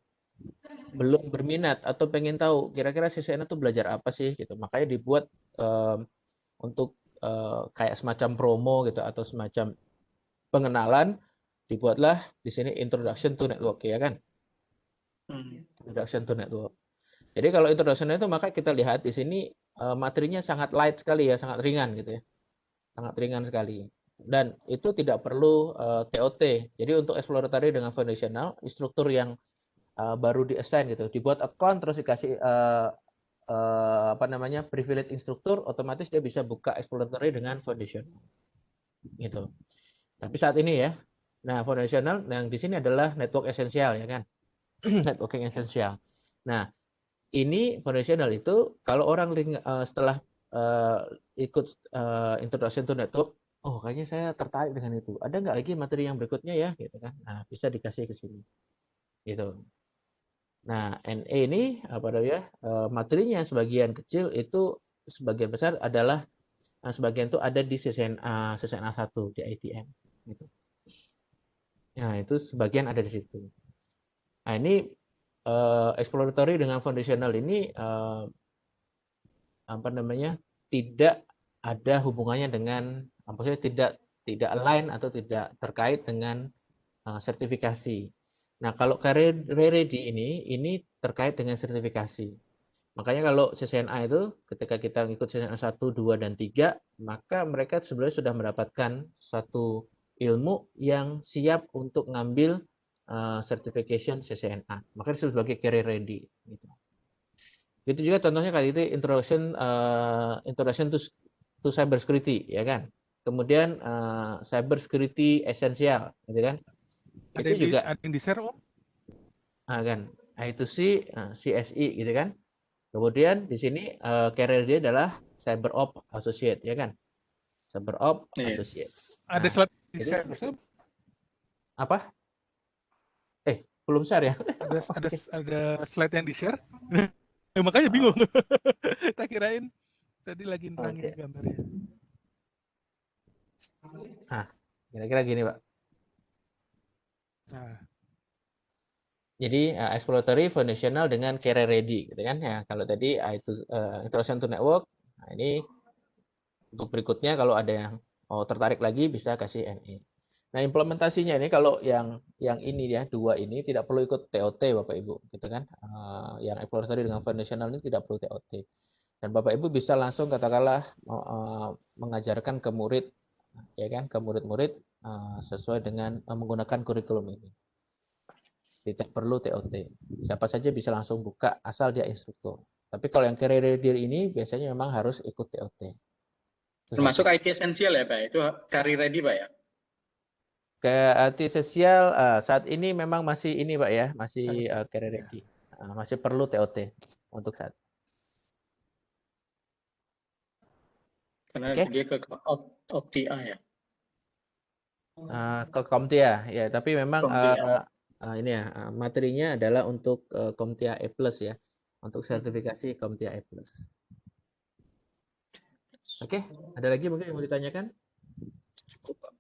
Speaker 2: belum berminat atau pengen tahu kira-kira CCNA itu belajar apa sih gitu. Makanya dibuat untuk kayak semacam promo gitu atau semacam pengenalan, dibuatlah di sini Introduction to Network ya kan. Introduction to Network. Jadi kalau introduction itu maka kita lihat di sini materinya sangat light sekali ya, sangat ringan gitu ya. Sangat ringan sekali. Dan itu tidak perlu TOT. Jadi untuk exploratory dengan foundational, instruktur yang baru di-assign gitu, dibuat account terus dikasih apa namanya privilege instruktur, otomatis dia bisa buka exploratory dengan foundational. Gitu. Tapi saat ini ya, nah foundational yang di sini adalah network esensial ya kan. Networking esensial. Nah, ini foundational itu kalau orang setelah ikut introduction to network, oh kayaknya saya tertarik dengan itu. Ada nggak lagi materi yang berikutnya ya, gitu kan? Nah, bisa dikasih ke sini, gitu. Nah, NE ini apa namanya? Materinya sebagian kecil itu sebagian besar adalah sebagian itu ada di CCNA 1 di ITM, gitu. Nah, itu sebagian ada di situ. Nah, ini exploratory dengan foundational ini apa namanya tidak ada hubungannya dengan maksudnya tidak align atau tidak terkait dengan sertifikasi. Nah, kalau career ready ini terkait dengan sertifikasi. Makanya kalau CCNA itu ketika kita ikut CCNA 1, 2 dan 3, maka mereka sebenarnya sudah mendapatkan satu ilmu yang siap untuk ngambil certification CCNA. Makanya disebut sebagai career ready gitu. Itu juga contohnya kali itu introduction to cyber security ya kan. Kemudian cyber security essential gitu kan.
Speaker 1: Ada
Speaker 2: Itu juga
Speaker 1: yang di-share Om?
Speaker 2: kan I2C, CSI gitu kan. Kemudian di sini career dia adalah cyber op associate ya kan. Cyber op associate.
Speaker 1: Ada
Speaker 2: Nah,
Speaker 1: slide
Speaker 2: jadi
Speaker 1: di-share
Speaker 2: apa? Belum share ya?
Speaker 1: ada slide yang di-share. Makanya bingung. Tak kirain tadi lagi nerangin gambarnya.
Speaker 2: Nah, kira-kira gini, Pak.
Speaker 1: Nah,
Speaker 2: jadi exploratory, foundational dengan career ready gitu kan ya. Kalau tadi itu introduction to network. Nah, ini untuk berikutnya kalau ada yang tertarik lagi bisa kasih NE. Nah, implementasinya ini kalau yang ini ya, dua ini tidak perlu ikut TOT Bapak Ibu gitu kan. Yang exploratory dengan foundational ini tidak perlu TOT. Dan Bapak Ibu bisa langsung katakanlah mengajarkan ke murid ya kan, ke murid-murid sesuai dengan menggunakan kurikulum ini. Tidak perlu TOT. Siapa saja bisa langsung buka asal dia instruktur. Tapi kalau yang career ready ini biasanya memang harus ikut TOT.
Speaker 4: Termasuk IT esensial ya Pak? Itu career ready Pak ya?
Speaker 2: Ke IT esensial saat ini memang masih ini Pak ya, masih career ready. Masih perlu TOT untuk saat.
Speaker 4: Karena dia ke Optia ya.
Speaker 2: Ke Komtia ya, tapi memang ini ya materinya adalah untuk Komtia E+ ya, untuk sertifikasi Komtia E+. Oke, ada lagi mungkin yang mau ditanyakan?
Speaker 4: Cukup Pak.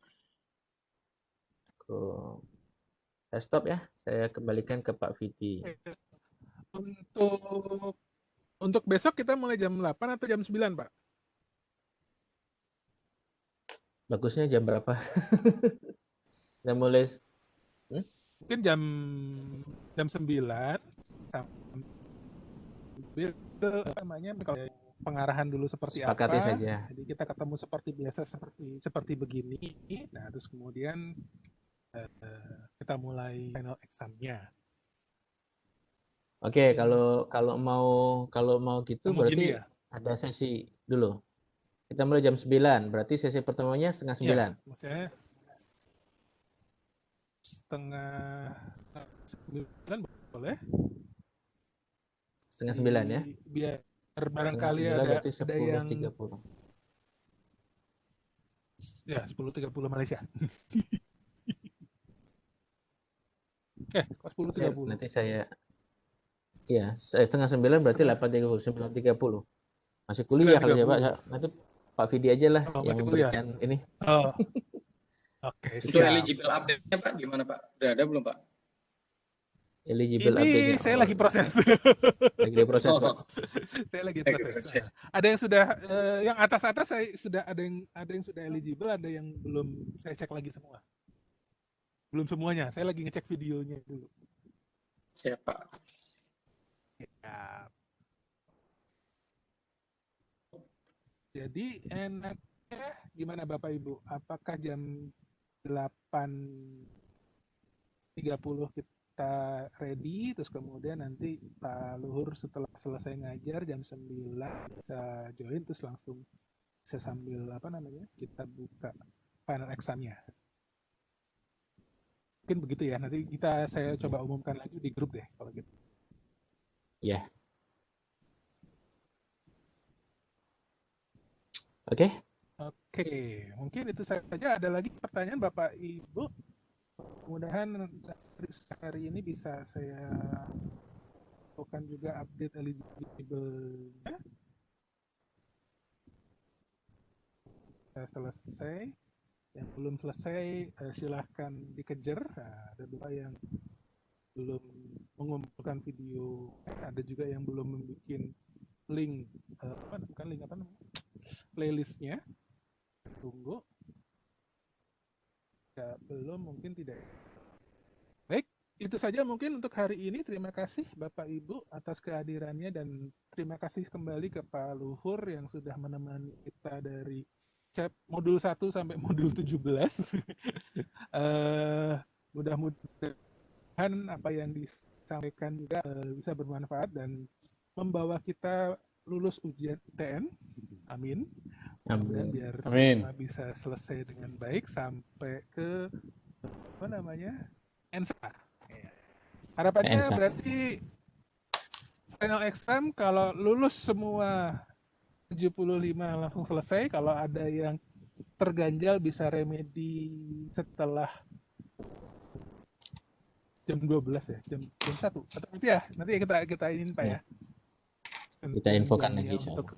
Speaker 2: Saya stop ya, saya kembalikan ke Pak Vidi.
Speaker 1: Untuk besok kita mulai jam 8 atau jam 9 Pak? Bagusnya
Speaker 2: jam berapa? Kita mulai
Speaker 1: mungkin jam 9 sambil namanya kalau pengarahan dulu seperti
Speaker 2: sepakati
Speaker 1: apa
Speaker 2: saja.
Speaker 1: Jadi kita ketemu seperti biasa seperti begini. Nah terus kemudian kita mulai final exam-nya.
Speaker 2: Oke, kalau mau gitu berarti
Speaker 1: ya?
Speaker 2: ada sesi dulu. Kita mulai jam 9, berarti sesi pertamanya setengah 9.
Speaker 1: Ya, maksudnya setengah 9 boleh?
Speaker 2: Setengah 9 ya?
Speaker 1: Biar barangkali ada yang
Speaker 2: 10.30.
Speaker 1: Ya, 10.30 Malaysia. 10.30.
Speaker 2: Nanti saya setengah 9 berarti 8.30, 9.30. Masih kuliah kalau saya Pak. Nanti Pak Vidi aja lah yang memberikan ini.
Speaker 1: Oh. Oke.
Speaker 4: Untuk eligible update-nya Pak gimana Pak? Udah ada belum Pak?
Speaker 2: eligible
Speaker 1: Ini
Speaker 2: update-nya.
Speaker 1: saya
Speaker 2: Oh,
Speaker 1: lagi proses.
Speaker 2: lagi diproses, Pak.
Speaker 4: Oh,
Speaker 1: Saya lagi
Speaker 4: lagi
Speaker 1: proses.
Speaker 4: proses.
Speaker 1: Ada yang sudah yang atas-atas saya sudah ada yang sudah eligible, ada yang belum. Saya cek lagi semua. Belum semuanya. Saya lagi ngecek videonya dulu.
Speaker 4: Siapa?
Speaker 1: Ya. Jadi enaknya gimana Bapak Ibu? Apakah jam 8.30 kita ready, terus kemudian nanti Pak Luhur setelah selesai ngajar jam 9 bisa join, terus langsung bisa sambil apa namanya kita buka final exam-nya. Mungkin begitu ya. Nanti saya coba umumkan lagi di grup deh kalau gitu.
Speaker 2: Ya. Oke.
Speaker 1: Oke, mungkin itu saja. Ada lagi pertanyaan Bapak Ibu? Mudah-mudahan hari ini bisa saya lakukan juga update eligible-nya. Selesai. Yang belum selesai silahkan dikejar. Nah, ada beberapa yang belum mengumpulkan video, ada juga yang belum membuat link bukan link apa namanya, playlistnya. Tunggu. Ya, belum, mungkin tidak. Baik, itu saja mungkin untuk hari ini. Terima kasih Bapak Ibu atas kehadirannya dan terima kasih kembali ke Pak Luhur yang sudah menemani kita dari modul 1 sampai modul 17. Mudah-mudahan apa yang disampaikan juga bisa bermanfaat dan membawa kita lulus ujian ITN. Amin. Kemudian biar semua bisa selesai dengan baik sampai ke apa namanya ENSA. Harapannya
Speaker 2: ENSA.
Speaker 1: berarti final exam kalau lulus semua 75 langsung selesai. Kalau ada yang terganjal bisa remedi setelah jam 12 ya, jam 1 atau nanti ya, nanti kita ini Pak ya.
Speaker 2: Kita infokan lagi
Speaker 1: untuk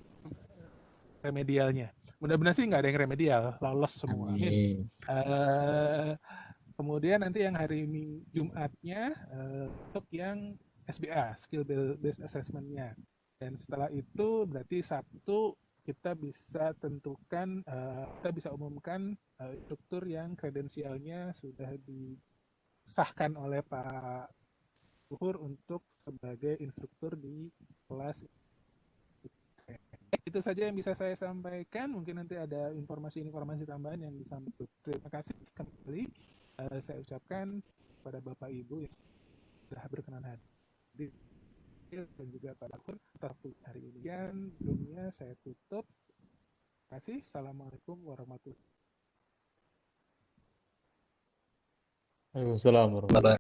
Speaker 1: remedialnya. Mudah-mudahan sih nggak ada yang remedial, lolos semua. Amin. Kemudian nanti yang hari Jumatnya untuk yang SBA, Skill Based Assessment-nya. Dan setelah itu berarti Sabtu kita bisa tentukan, kita bisa umumkan instruktur yang kredensialnya sudah disahkan oleh Pak Luhur untuk sebagai instruktur di kelas. Itu saja yang bisa saya sampaikan. Mungkin nanti ada informasi-informasi tambahan yang disampaikan. Terima kasih kembali saya ucapkan kepada Bapak Ibu yang sudah berkenan hadir dan juga Pak Luhur atas hari ini. Dan sebelumnya saya tutup. Terima kasih. Assalamualaikum warahmatullahi wabarakatuh.
Speaker 3: Waalaikumsalam warahmatullahi wabarakatuh.